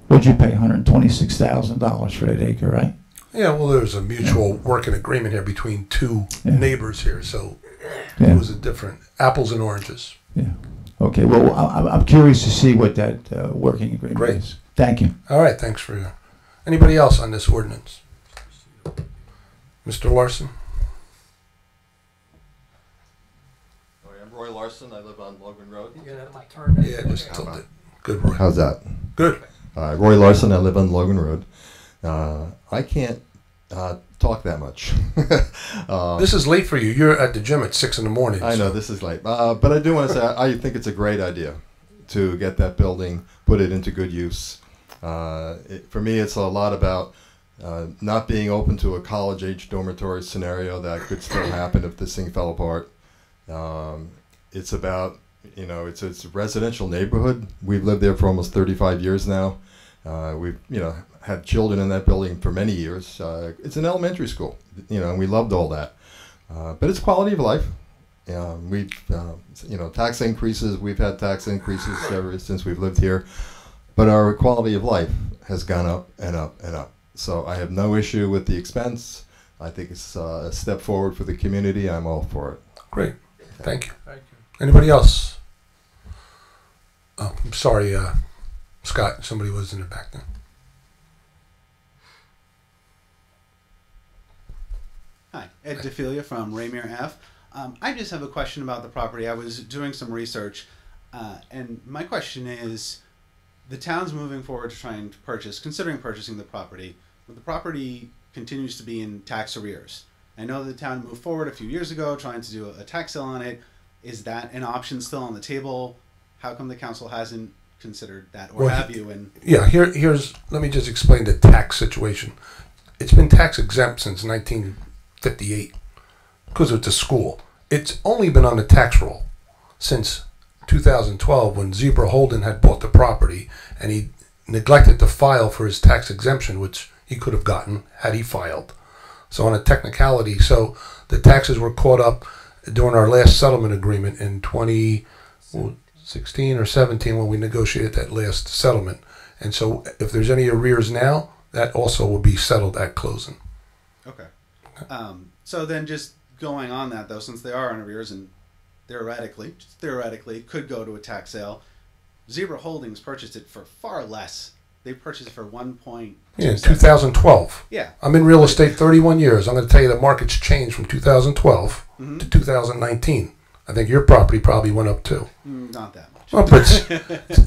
What'd you pay? $126,000 for that acre, right? Yeah, well, there's a mutual working agreement here between two neighbors here, so Yeah. It was a different apples and oranges. Yeah. Okay. Well, I'm curious to see what that working agreement Great. is. Thank you. All right. Thanks for your. Anybody else on this ordinance? Mr. Larson. I'm Roy Larson. I live on Logan Road. Yeah, just tilt it. Good, Roy. How's that? Good. Roy Larson. I live on Logan Road. I can't talk that much. This is late for you. You're at the gym at 6 in the morning. I know this is late, but I do want to say I think it's a great idea to get that building, put it into good use. For me, it's a lot about not being open to a college-age dormitory scenario that could still happen if this thing fell apart. It's about, it's a residential neighborhood. We've lived there for almost 35 years now. We've, had children in that building for many years. It's an elementary school, and we loved all that. But it's quality of life. We've, tax increases. We've had tax increases ever since we've lived here. But our quality of life has gone up and up and up. So I have no issue with the expense. I think it's a step forward for the community. I'm all for it. Great. Thank you. Anybody else? Oh, I'm sorry, Scott. Somebody was in the back there. Hi, Ed DeFilia from Rainier Ave. I just have a question about the property. I was doing some research, and my question is, the town's moving forward to try and considering purchasing the property, but the property continues to be in tax arrears. I know the town moved forward a few years ago trying to do a tax sale on it. Is that an option still on the table? How come the council hasn't considered that, or have you? And yeah, let me just explain the tax situation. It's been tax exempt since 1958 because it's a school. It's only been on the tax roll since 2012 when Zebra Holden had bought the property and he neglected to file for his tax exemption, which he could have gotten had he filed. So on a technicality, so the taxes were caught up during our last settlement agreement in 2016 or 17 when we negotiated that last settlement. And so if there's any arrears now, that also will be settled at closing. Okay. So then just going on that though, since they are on arrears and theoretically could go to a tax sale, Zebra Holdings purchased it for far less. They purchased it for 1.2. Yeah, in 2012. Yeah. I'm in real estate 31 years. I'm going to tell you the market's changed from 2012 to 2019. I think your property probably went up too. Not that much. Well,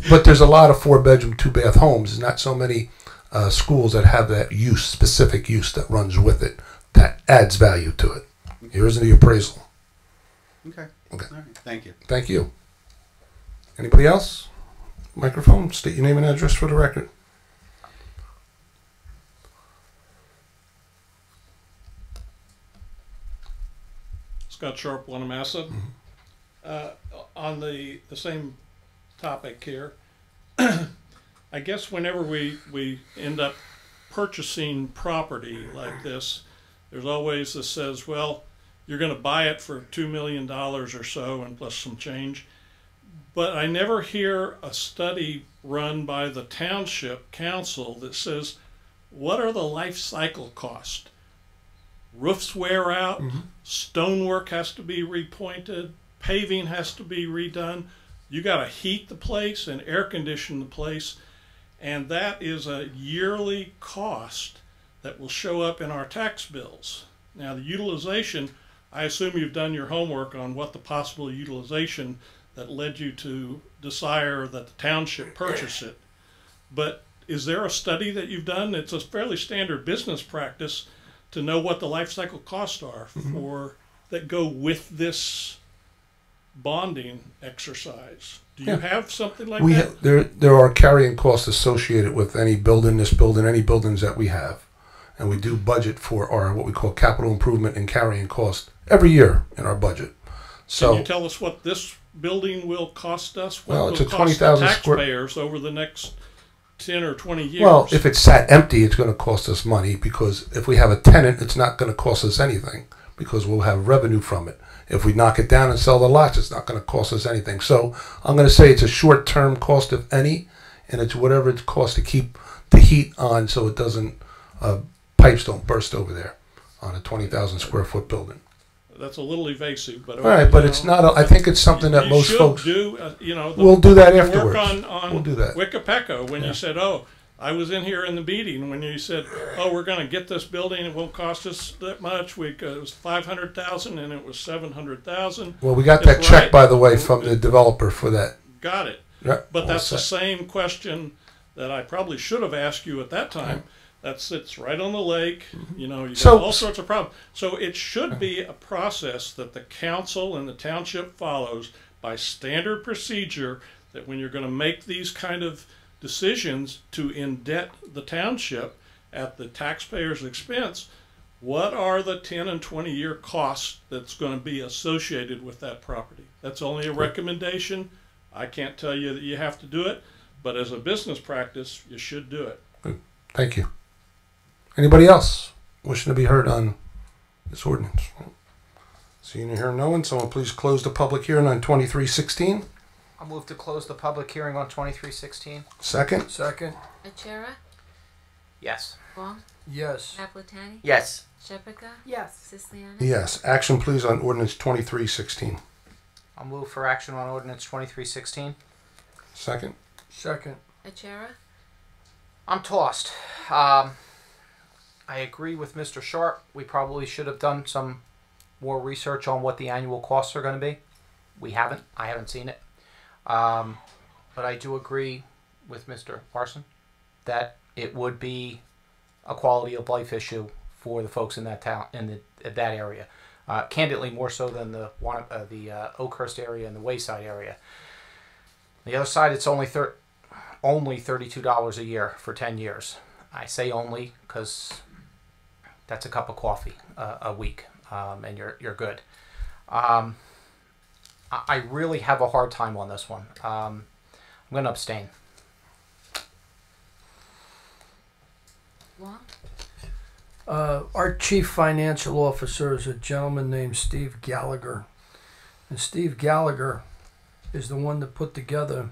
but there's a lot of 4-bedroom, 2-bath homes. There's not so many schools that have that specific use that runs with it that adds value to it. Here's the appraisal. Okay. Okay. All right. Thank you. Thank you. Anybody else? Microphone. State your name and address for the record. Scott Sharp, Wanamassa. On the same topic here, I guess whenever we end up purchasing property like this, there's always this says, well, you're going to buy it for $2 million or so and plus some change. But I never hear a study run by the Township Council that says, what are the life cycle costs? Roofs wear out, stonework has to be repointed, paving has to be redone. You got to heat the place and air condition the place, and that is a yearly cost that will show up in our tax bills. Now the utilization, I assume you've done your homework on what the possible utilization that led you to desire that the township purchase it. But is there a study that you've done? It's a fairly standard business practice to know what the life cycle costs are for that go with this bonding exercise. Do you have something like that? There are carrying costs associated with any building, any buildings that we have. And we do budget for our what we call capital improvement and carrying cost every year in our budget. So can you tell us what this building will cost us? What well, will it's a cost 20,000 the square taxpayers over the next 10 or 20 years? Well, if it's sat empty, it's going to cost us money because if we have a tenant, it's not going to cost us anything because we'll have revenue from it. If we knock it down and sell the lots, it's not going to cost us anything. So I'm going to say it's a short-term cost, if any, and it's whatever it costs to keep the heat on so it doesn't, pipes don't burst over there on a 20,000 square foot building. that's a little evasive, but All right, but it's not. I think it's something that most folks do. We'll do that you afterwards. Work on We'll do that. Wickapeco when you said, "Oh, I was in here in the meeting when you said, oh, we're going to get this building. It won't cost us that much. It was $500,000 and it was $700,000." Well, we got that check, by the way, from the developer for that. Got it. Yep, but all that's set. the same question that I probably should have asked you at that time. That sits right on the lake. You know, you got all sorts of problems. So it should be a process that the council and the township follows by standard procedure, that when you're going to make these kind of decisions to indebt the township at the taxpayer's expense, what are the 10 and 20 year costs that's going to be associated with that property? That's only a recommendation. I can't tell you that you have to do it, but as a business practice, you should do it. Thank you. Anybody else wishing to be heard on this ordinance? Seeing and hearing no one, someone please close the public hearing on 2316. I'll move to close the public hearing on 2316. Second. Second. Achara? Yes. Wong? Yes. Naplatani? Yes. Shephaka? Yes. Siciliano? Yes. Action please on ordinance 2316. I'll move for action on ordinance 2316. Second. Second. Achara? I'm tossed. I agree with Mr. Sharp. We probably should have done some more research on what the annual costs are going to be. We haven't. I haven't seen it. But I do agree with Mr. Larson that it would be a quality of life issue for the folks in that town, in that area. Candidly, more so than the Oakhurst area and the Wayside area. The other side, it's only $32 a year for 10 years. I say only because that's a cup of coffee a week, and you're good. I really have a hard time on this one. I'm going to abstain. Wong? Our chief financial officer is a gentleman named Steve Gallagher. And Steve Gallagher is the one that put together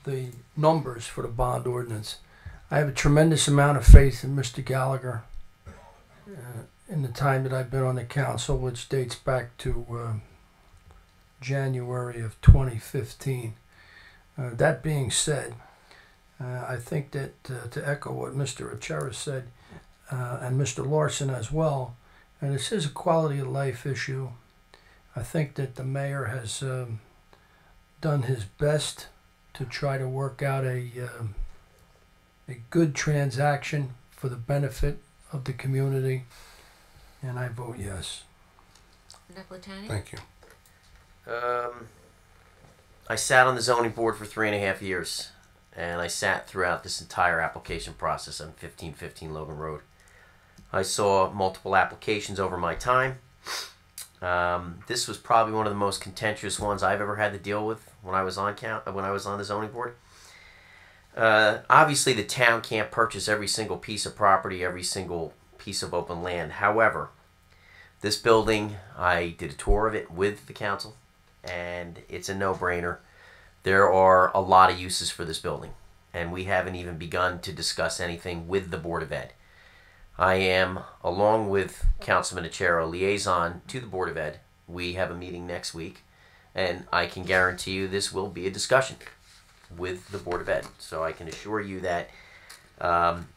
the numbers for the bond ordinance. I have a tremendous amount of faith in Mr. Gallagher in the time that I've been on the council, which dates back to January of 2015. That being said, I think that to echo what Mr. Achara said, and Mr. Larson as well, and this is a quality of life issue. I think that the mayor has done his best to try to work out a good transaction for the benefit of the community, and I vote yes. Naplatani? Thank you. I sat on the zoning board for 3.5 years, and I sat throughout this entire application process on 1515 Logan Road. I saw multiple applications over my time. This was probably one of the most contentious ones I've ever had to deal with when I was on the zoning board. Obviously, the town can't purchase every single piece of property, every single piece of open land. However, this building, I did a tour of it with the council, and it's a no-brainer. There are a lot of uses for this building, and we haven't even begun to discuss anything with the Board of Ed. I am, along with Councilman Achero, liaison to the Board of Ed. We have a meeting next week, and I can guarantee you this will be a discussion with the Board of Ed. So I can assure you that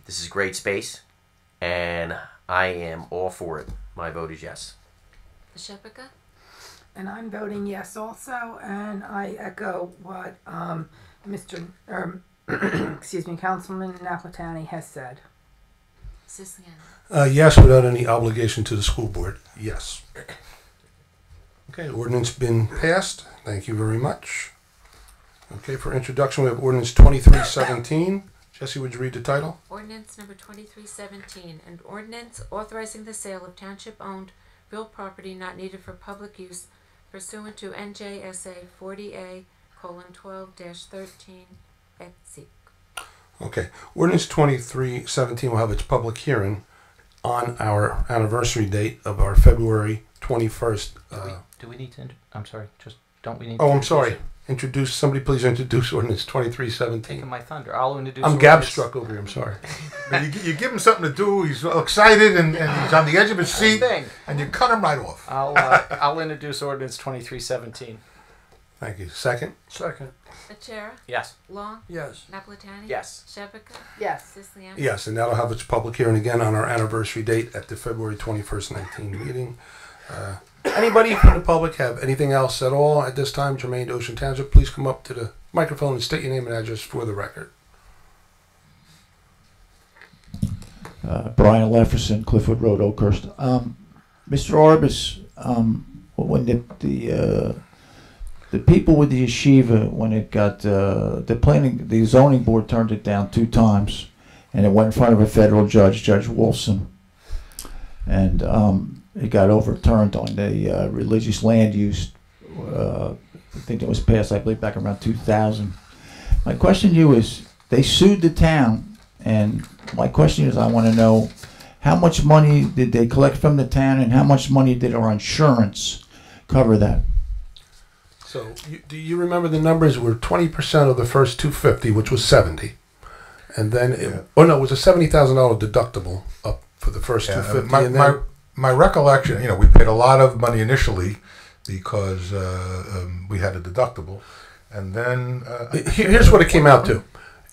this is great space, and I am all for it. My vote is yes. Shephaka? And I'm voting yes also, and I echo what Councilman Naplatani has said. Siciliano? Yes, without any obligation to the school board. Yes. Okay, ordinance been passed. Thank you very much. Okay, for introduction, we have ordinance 2317. Jesse, would you read the title? Ordinance number 2317, an ordinance authorizing the sale of township-owned real property not needed for public use pursuant to NJSA 40A:12-13 et seq. Okay, ordinance 2317 will have its public hearing on our anniversary date of our February 21st. Do we need to? I'm sorry. Just don't we need? Oh, to I'm sorry. introduce, somebody please introduce ordinance 2317. Taking my thunder. I'll introduce. I'm ordinance- gab-struck over here, I'm sorry. But you give him something to do, he's all excited, and he's on the edge of his seat, Thing. and you cut him right off. I'll introduce ordinance 2317. Thank you. Second? Second. Achara? Yes. Long? Yes. Napolitani? Yes. Shevika? Yes. Siciliano? Yes, and that'll have its public hearing again on our anniversary date at the February 21st, 19 meeting. Anybody from the public have anything else at all at this time germane to Ocean Township, please come up to the microphone and state your name and address for the record. Brian Lefferson, Cliffwood Road, Oakhurst. Mr. Arbus, when the people with the yeshiva, when it got the zoning board turned it down 2 times, and it went in front of a federal judge, Judge Wolfson, and it got overturned on the religious land use. I think it was passed, I believe, back around 2000. My question to you is, they sued the town, and my question is, I want to know how much money did they collect from the town, and how much money did our insurance cover that? So, do you remember the numbers? Were 20% of the first 250, which was 70, and then it was a $70,000 deductible up for the first 250. And then, my recollection, we paid a lot of money initially because we had a deductible, and then here's what it came out to.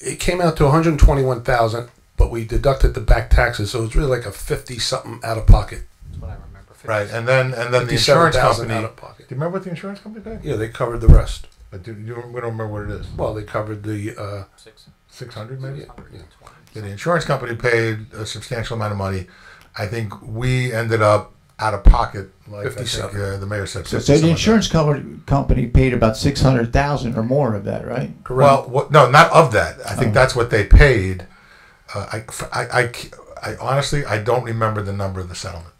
It came out to $121,000, but we deducted the back taxes, so it was really like a 50-something out of pocket. That's what I remember. 50. right, and then the insurance company. Out of pocket. Do you remember what the insurance company paid? Yeah, they covered the rest. But we don't remember what it is. Well, they covered the 600 maybe. Yeah. The insurance company paid a substantial amount of money. I think we ended up out of pocket, like I think, the mayor said. So the insurance company paid about $600,000 or more of that, right? Correct. Well, no, not of that. I think that's what they paid. I honestly, I don't remember the number of the settlement.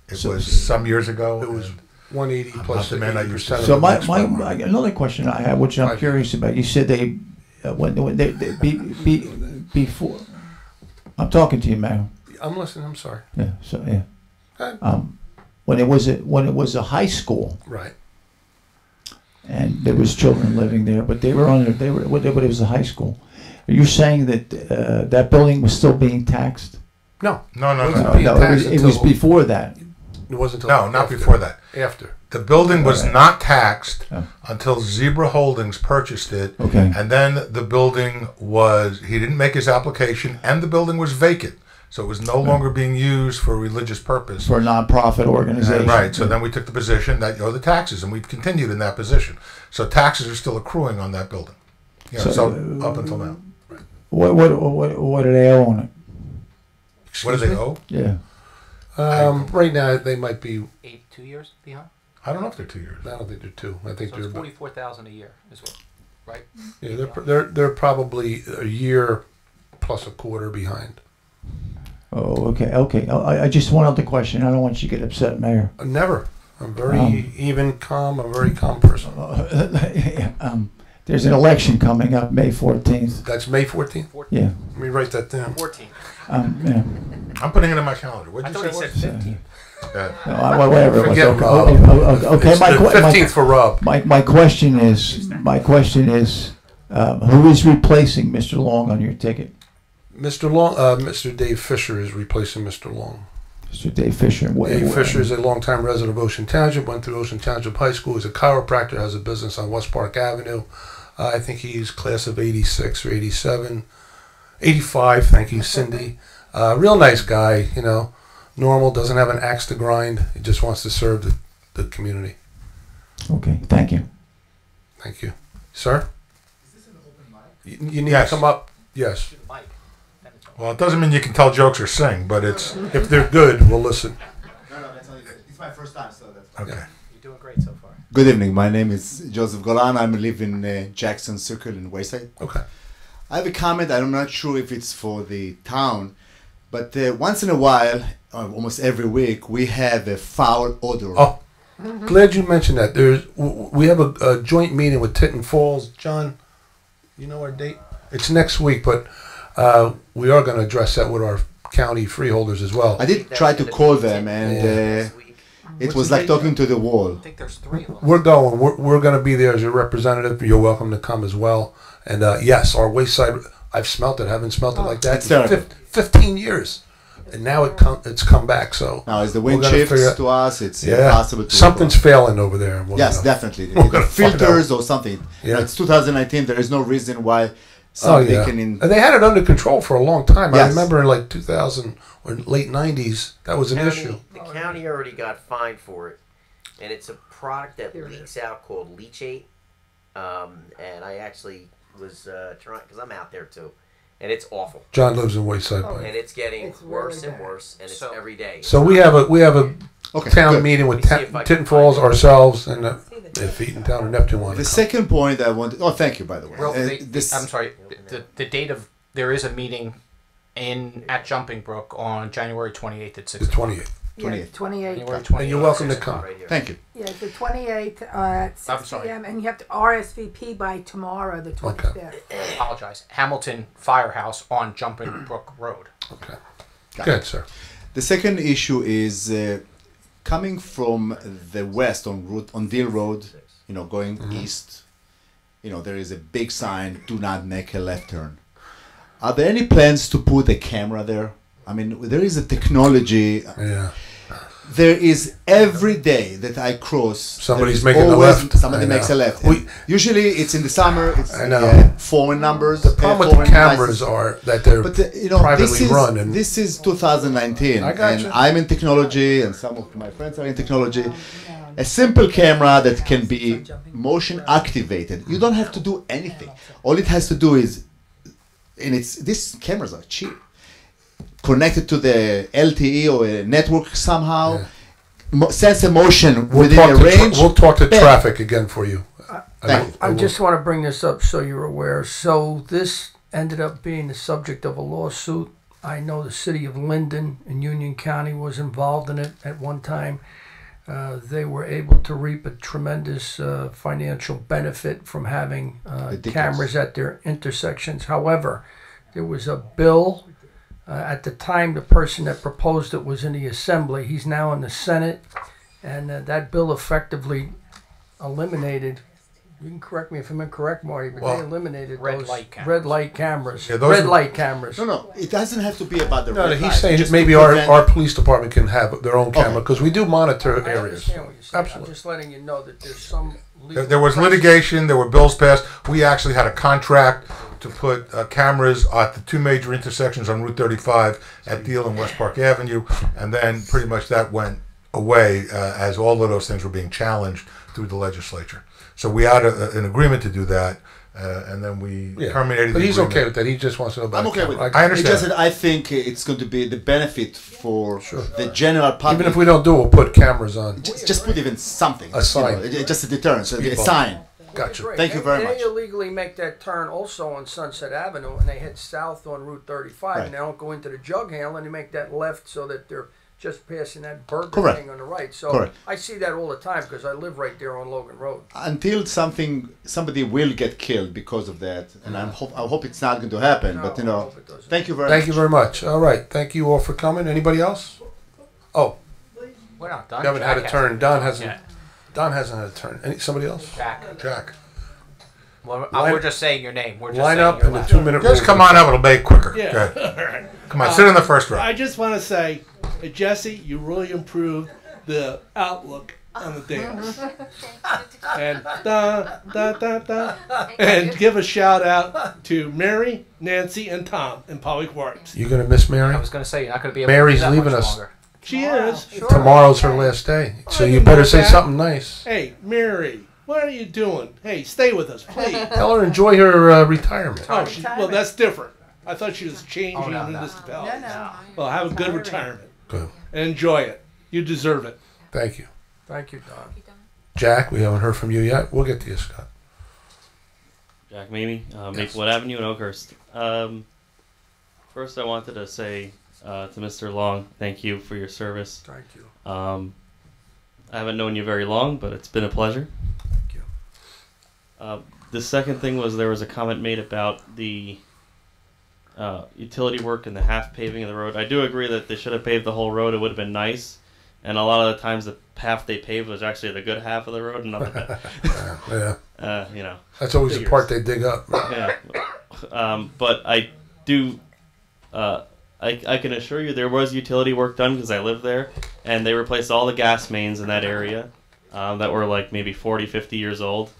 It was some years ago. It was 180 plus the man I used to. So my another question I have, which I'm curious about. You said they when they before. I'm talking to you, Mayor. I'm listening. I'm sorry. Yeah. So yeah. When it was a high school, right, and there was children living there, but it was a high school. Are you saying that that building was still being taxed? No. It was before that. It wasn't. No, not before that. After. The building was not taxed until Zebra Holdings purchased it. Okay. And then the building he didn't make his application, and the building was vacant. So it was no longer being used for a religious purpose. For a nonprofit organization. Right. So then we took the position that you owe the taxes, and we've continued in that position. So taxes are still accruing on that building. So up until now. What do they owe on it? What do they owe? Yeah. Right now they might be 2 years behind. I don't know if they're 2 years. I don't think they're 2. I think So they're it's 44,000 a year, is what, right? Yeah, they're probably a year plus a quarter behind. Oh, okay. I just one other question. I don't want you to get upset, Mayor. Never. I'm very even, calm. I'm a very calm person. There's an election coming up May 14th. That's May 14th? Yeah. Let me write that down. 14th. Yeah. I'm putting it in my calendar. What'd you say? I thought he said 15th. Whatever. Forget Rob. Okay, It's the 15th for Rob. My question is, who is replacing Mr. Long on your ticket? Mr. Long, Mr. Dave Fisher is replacing Mr. Long. Mr. Dave Fisher. Dave Fisher is a longtime resident of Ocean Township, went through Ocean Township High School. He's a chiropractor, has a business on West Park Avenue. I think he's class of 86 or 87. 85, thank you, Cindy. Real nice guy, normal, doesn't have an axe to grind. He just wants to serve the community. Okay, thank you. Thank you. Sir? Is this an open mic? You need to come up. Yes. Well, it doesn't mean you can tell jokes or sing, but it's... If they're good, we'll listen. No, that's only good. It's my first time, so that's okay. You're doing great so far. Good evening. My name is Joseph Golan. I live in Jackson Circle in Wayside. Okay. I have a comment. I'm not sure if it's for the town, but once in a while, almost every week, we have a foul odor. Oh, glad you mentioned that. We have a joint meeting with Tinton Falls. John, you know our date? It's next week, but we are going to address that with our county freeholders as well. I did try to call them, and It was like talking to the wall. I think there's 3 of them. We're going. We're going to be there as your representative. You're welcome to come as well. And yes, our waste side, I've smelt it. Haven't smelt it like that It's in terrible. 15 years. And now it's come back. So Now, as the wind we're gonna shifts figure- to us, it's impossible to Something's work failing over there. We're Yes, gonna- definitely. we're gonna find Filters out. or something. Yeah. It's 2019. There is no reason why Oh, somebody yeah. can. And they had it under control for a long time. I Yes. remember in like 2000 or late 90s, that was an issue. The county already got fined for it, and it's a product that leaks out called leachate. And I actually was trying, because I'm out there too, and it's awful. John lives in Wayside Pike. And it's getting It's worse really and bad. worse, and it's every day. So we have a town good. meeting with Let me see if I can Tinton Falls, find it. ourselves, and if Eatontown or Neptune want The to come. second point I want. Oh, thank you, by the way. Well, This- I'm sorry. The date of there is a meeting at Jumping Brook on January 28th at 6 The 28th. Yeah, 28th. January 28th. And you're welcome to 6 come. o'clock. Thank you. Yeah, it's the 28th at 6 I'm sorry. p.m. and you have to RSVP by tomorrow, the 25th. I apologize. Hamilton Firehouse on Jumping Brook Road. Okay. Got Good, it. sir. The second issue is coming from the west on Deal Road, going east. There is a big sign: "Do not make a left turn." Are there any plans to put a camera there? I mean, there is a technology. Yeah. There is every day that I cross. Somebody's there is making a always left. Somebody I makes a know. left. And usually, it's in the summer. It's I know. foreign numbers. The problem with the cameras are that they're privately run. And This is 2019, I got and you. I'm in technology, and some of my friends are in technology. A simple camera that can be motion activated. You don't have to do anything. All it has to do is, and these cameras are cheap. Connected to the LTE or a network somehow, sense a motion within a range. We'll talk to Bam. traffic again for you. I just want to bring this up so you're aware. So this ended up being the subject of a lawsuit. I know the city of Linden in Union County was involved in it at one time. They were able to reap a tremendous financial benefit from having cameras at their intersections. However, there was a bill. At the time, the person that proposed it was in the Assembly. He's now in the Senate, and that bill effectively eliminated. You can correct me if I'm incorrect, Marty, but they eliminated those red light cameras. Yeah, those red are- light cameras. No, it doesn't have to be about the No, red he's light. saying Just maybe to our prevent- police department can have their own camera because we do monitor I areas. understand what you're saying. Absolutely. I'm just letting you know that there's some legal There was precedent. litigation. There were bills passed. We actually had a contract to put cameras at the two major intersections on Route 35 at Deal and West Park Avenue, and then pretty much that went away as all of those things were being challenged through the legislature. So we had an agreement to do that, and then we terminated. But the he's agreement. okay with that. He just wants to know about I'm okay with camera. it. I understand. It's just that I think it's going to be the benefit for the general public. Even if we don't do it, we'll put cameras on. Just put even something. A sign. Just a deterrence. A People. sign. Gotcha. Thank you very much. They illegally make that turn also on Sunset Avenue, and they head south on Route 35, Right. and they don't go into the jug handle, and they make that left so that they're just passing that burger Correct. thing on the right. So Correct. I see that all the time because I live right there on Logan Road. Until somebody will get killed because of that, and I hope it's not going to happen. No, but I hope it doesn't. thank you very Thank much. you very much. All right. Thank you all for coming. Anybody else? Oh, We're not done. you haven't had a Jack turn. Don hasn't. hasn't. Don hasn't had a turn. Somebody else? Jack. Well, Line- we're just saying your name. We're just line saying up your in the last 2-minute Just rule. come on up. It'll make it quicker. Yeah. Go ahead. All right. Come on, sit in the first row. I just want to say, Jesse, you really improved the outlook on the dance. And and give a shout out to Mary, Nancy, and Tom in Public Works. You gonna miss Mary? I was going to say you're not going to be able Mary's to do that leaving much us. longer. She is. Tomorrow's her last day, so you better say something nice. Hey, Mary, what are you doing? Hey, stay with us, please. Tell her enjoy her retirement. Oh, well, that's different. I thought she was changing no. municipalities. Well, have a good retirement. Good. And enjoy it. You deserve it. Thank you, Thank you, Don. Jack. We haven't heard from you yet. We'll get to you, Scott. Jack Mamie, Maplewood Avenue in Oakhurst. First, I wanted to say to Mr. Long, thank you for your service. Thank you. I haven't known you very long, but it's been a pleasure. Thank you. The second thing was there was a comment made about the utility work and the half paving of the road. I do agree that they should have paved the whole road. It would have been nice, and a lot of the times the half they paved was actually the good half of the road and not the bad. Yeah. You know. That's always figures. the part they dig up. Yeah. But I do. I can assure you there was utility work done because I lived there, and they replaced all the gas mains in that area that were like maybe 40, 50 years old,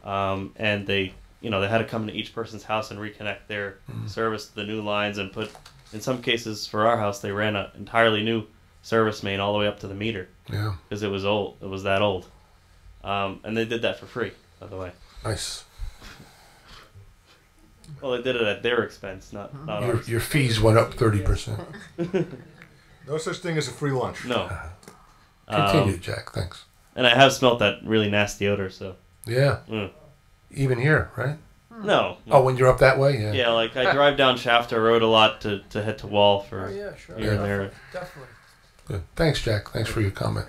and they had to come to each person's house and reconnect their service to the new lines and put. In some cases, for our house, they ran an entirely new service main all the way up to the meter. Yeah. Because it was old. It was that old, and they did that for free, by the way. Nice. Well, they did it at their expense, not ours. Your fees went up 30%. No such thing as a free lunch. No. Continue, Jack. Thanks. And I have smelt that really nasty odor, so. Yeah. Even here, right? No. Oh, when you're up that way? Yeah. Yeah, like I drive down Shafter Road a lot to head to Wall for here and there. Definitely. Good. Thanks, Jack. Thanks for your comment.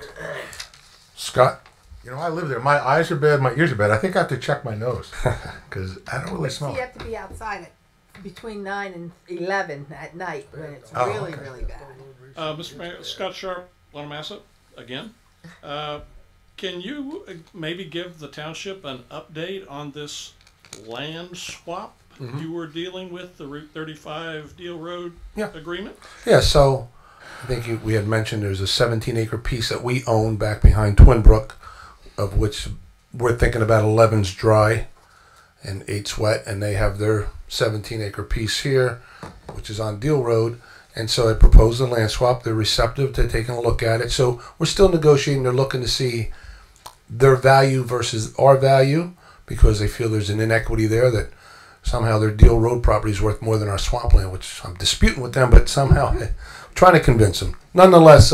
Scott? You know, I live there. My eyes are bad. My ears are bad. I think I have to check my nose because I don't really smell You it. have to be outside at between 9 and 11 at night when it's really bad. Mr. Mayor, Scott Sharp, Lanamassa, again. Can you maybe give the township an update on this land swap you were dealing with, the Route 35 Deal Road agreement? Yeah, so I think we had mentioned there's a 17-acre piece that we own back behind Twin Brook, of which we're thinking about 11's dry and 8's wet, and they have their 17-acre piece here, which is on Deal Road. And so I proposed a land swap. They're receptive to taking a look at it. So we're still negotiating. They're looking to see their value versus our value because they feel there's an inequity there that somehow their Deal Road property is worth more than our swampland, which I'm disputing with them, but somehow I'm trying to convince them. Nonetheless,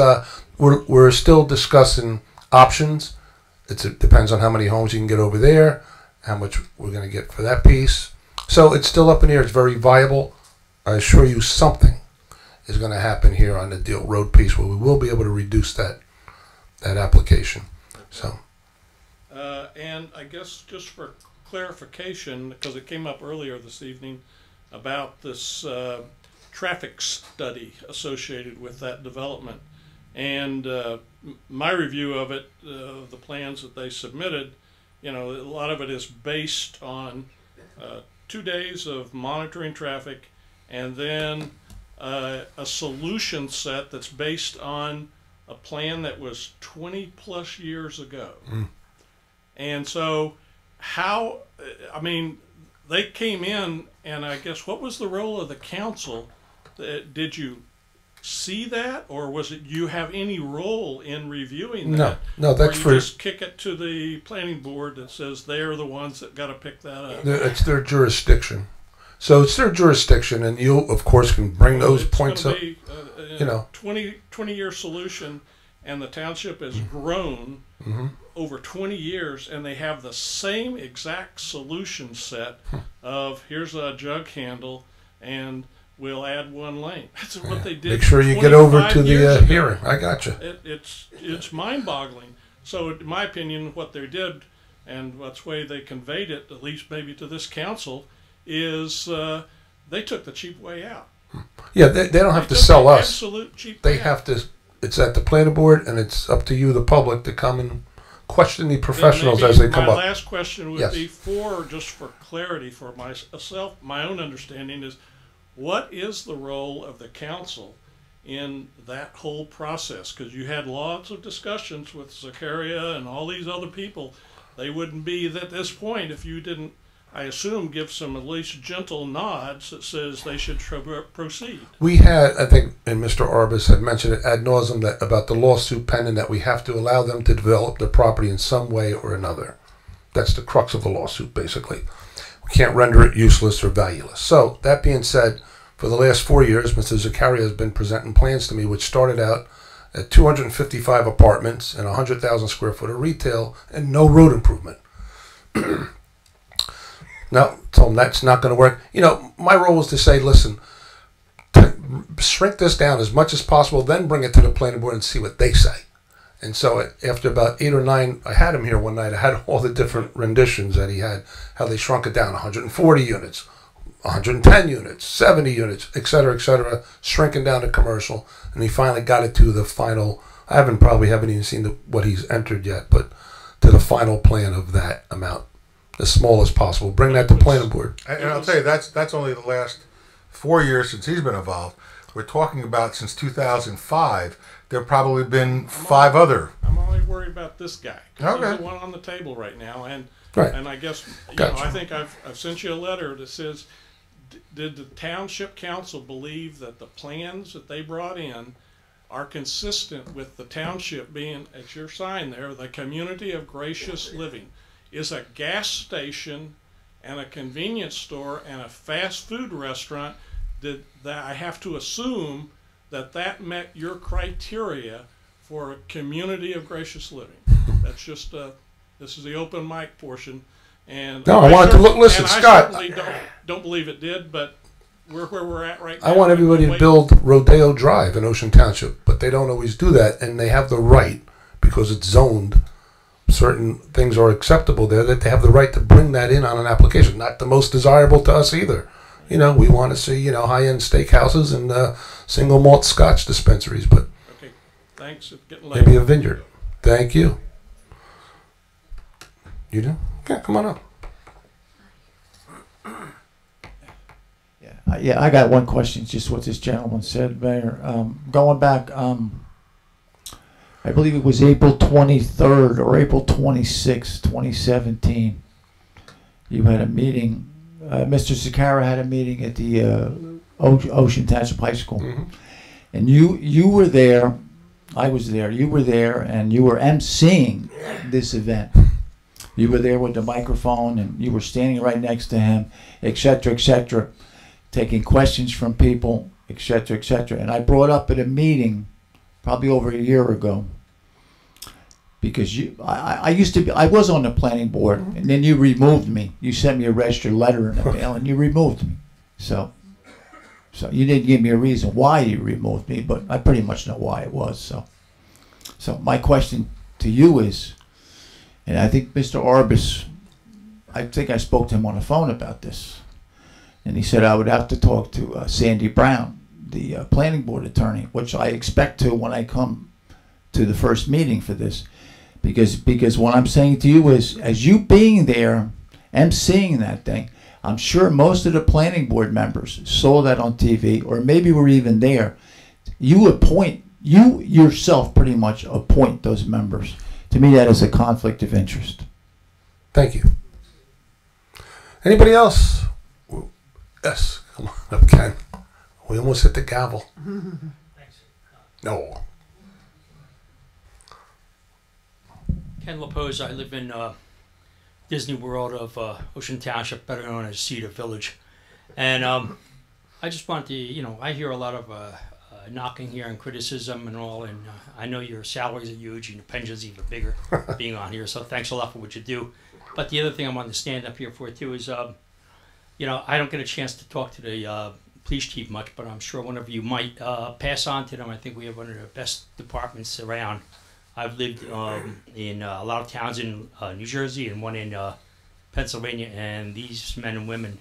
we're still discussing options. It depends on how many homes you can get over there, how much we're going to get for that piece. So it's still up in the air. It's very viable. I assure you something is going to happen here on the Deal Road piece where we will be able to reduce that application. So. And I guess just for clarification, because it came up earlier this evening about this traffic study associated with that development. And my review of it, the plans that they submitted, a lot of it is based on 2 days of monitoring traffic and then a solution set that's based on a plan that was 20 plus years ago. And so they came in, and I guess what was the role of the council? Did you see that, or was it you have any role in reviewing that? No, that's or you just kick it to the planning board that says they're the ones that got to pick that up. It's their jurisdiction. So it's their jurisdiction, and you, of course, can bring those points up. Be, 20-year solution, and the township has grown over 20 years, and they have the same exact solution set of here's a jug handle, and we'll add 1 lane. That's what they did. Make sure you get over to the hearing. I gotcha. It's mind-boggling. So, in my opinion, what they did, and that's the way they conveyed it, at least maybe to this council, is they took the cheap way out. Yeah, they don't have to sell us. Absolute cheap They way have out. to. It's at the planning board, and it's up to you, the public, to come and question the professionals as they come up. My last question would be just for clarity for myself, my own understanding is, what is the role of the council in that whole process? Because you had lots of discussions with Zakaria and all these other people. They wouldn't be at this point if you didn't, I assume, give some at least gentle nods that says they should proceed. We had, I think, and Mr. Arbus had mentioned it ad nauseum, that about the lawsuit pending, that we have to allow them to develop the property in some way or another. That's the crux of the lawsuit, basically. We can't render it useless or valueless. So, that being said, for the last 4 years, Mr. Zakaria has been presenting plans to me, which started out at 255 apartments and 100,000 square foot of retail and no road improvement. No, told him that's not going to work. My role was to say, listen, shrink this down as much as possible, then bring it to the planning board and see what they say. And so after about 8 or 9, I had him here one night. I had all the different renditions that he had, how they shrunk it down, 140 units, 110 units, 70 units, et cetera, shrinking down to commercial. And he finally got it to the final I haven't even seen what he's entered yet, but to the final plan of that amount, as small as possible. Bring that to planning board. And I'll tell you, that's only the last 4 years since he's been involved. We're talking about since 2005. There have probably been 5 other. I'm only worried about this guy. 'Cause Okay. He's the one on the table right now, and Right. and I guess Gotcha. I think I've sent you a letter that says, did the Township Council believe that the plans that they brought in are consistent with the township being, at your sign there, the community of gracious living? Is a gas station and a convenience store and a fast food restaurant, that I have to assume that met your criteria for a community of gracious living? That's just this is the open mic portion, and No, I wanted to look. Listen, and I Scott. certainly don't believe it did, but we're where we're at right now. I want everybody to Wait. build Rodeo Drive in Ocean Township, but they don't always do that, and they have the right, because it's zoned, certain things are acceptable there, that they have the right to bring that in on an application. Not the most desirable to us either. You know, we want to see, you know, high-end steakhouses and single malt scotch dispensaries, but Okay, thanks. It's getting late. maybe a vineyard. Thank you. You do? Yeah, come on up. Yeah, I got one question, just what this gentleman said, Mayor. Going back, I believe it was April 23rd or April 26th, 2017. You had a meeting. Mr. Sakara had a meeting at the Ocean Township High School. Mm-hmm. And you were there. I was there. You were there, and you were emceeing this event. You were there with the microphone, and you were standing right next to him, etc., taking questions from people, etc. And I brought up at a meeting probably over a year ago, because I used to be, I was on the planning board, and then you removed me. You sent me a registered letter in the mail, and you removed me. So you didn't give me a reason why you removed me, but I pretty much know why it was. So my question to you is, and I think Mr. Arbus, I think I spoke to him on the phone about this, and he said I would have to talk to Sandy Brown, the planning board attorney, which I expect to when I come to the first meeting for this, because what I'm saying to you is, as you being there and seeing that thing, I'm sure most of the planning board members saw that on TV, or maybe were even there. You yourself pretty much appoint those members. To me, that is a conflict of interest. Thank you. Anybody else? Yes, come on up, Ken. We almost hit the gavel. Thanks. No. Ken LaPose, I live in Disney World of Ocean Township, better known as Cedar Village. And I just want to, I hear a lot of knocking here and criticism and all, and I know your salaries are huge and your pension's even bigger being on here, so thanks a lot for what you do. But the other thing I wanted to stand up here for too is, I don't get a chance to talk to the police chief much, but I'm sure one of you might pass on to them. I think we have one of the best departments around. I've lived in a lot of towns in New Jersey and one in Pennsylvania, and these men and women,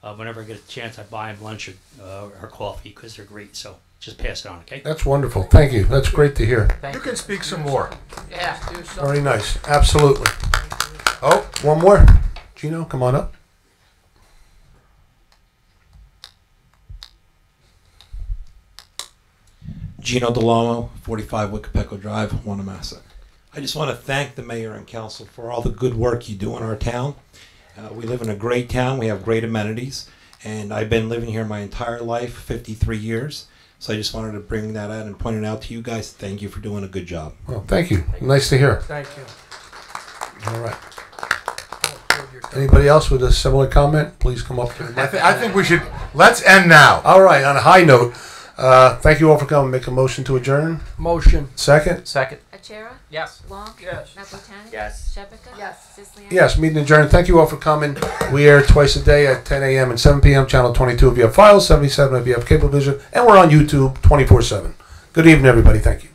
whenever I get a chance, I buy them lunch or coffee because they're great. So just pass it on, okay? That's wonderful. Thank you. That's great to hear. You can speak some more. Yeah, do something. Very nice. Absolutely. Oh, one more. Gino, come on up. Gino DeLomo, 45 Wicapeco Drive, Wanamassa. I just want to thank the mayor and council for all the good work you do in our town. We live in a great town. We have great amenities. And I've been living here my entire life, 53 years. So I just wanted to bring that out and point it out to you guys. Thank you for doing a good job. Well, thank you. Nice to hear. Thank you. All right. Anybody else with a similar comment? Please come up to the mic. I think we should, let's end now. All right, on a high note, thank you all for coming. Make a motion to adjourn. Motion. Second? Second. Achera? Yes. Long? Yes. Napolitani? Yes. Shevika? Yes. Siciliano? Yes, meeting adjourned. Thank you all for coming. We air twice a day at 10 a.m. and 7 p.m. Channel 22 if you have files, 77 if you have Cablevision, and we're on YouTube 24/7. Good evening, everybody. Thank you.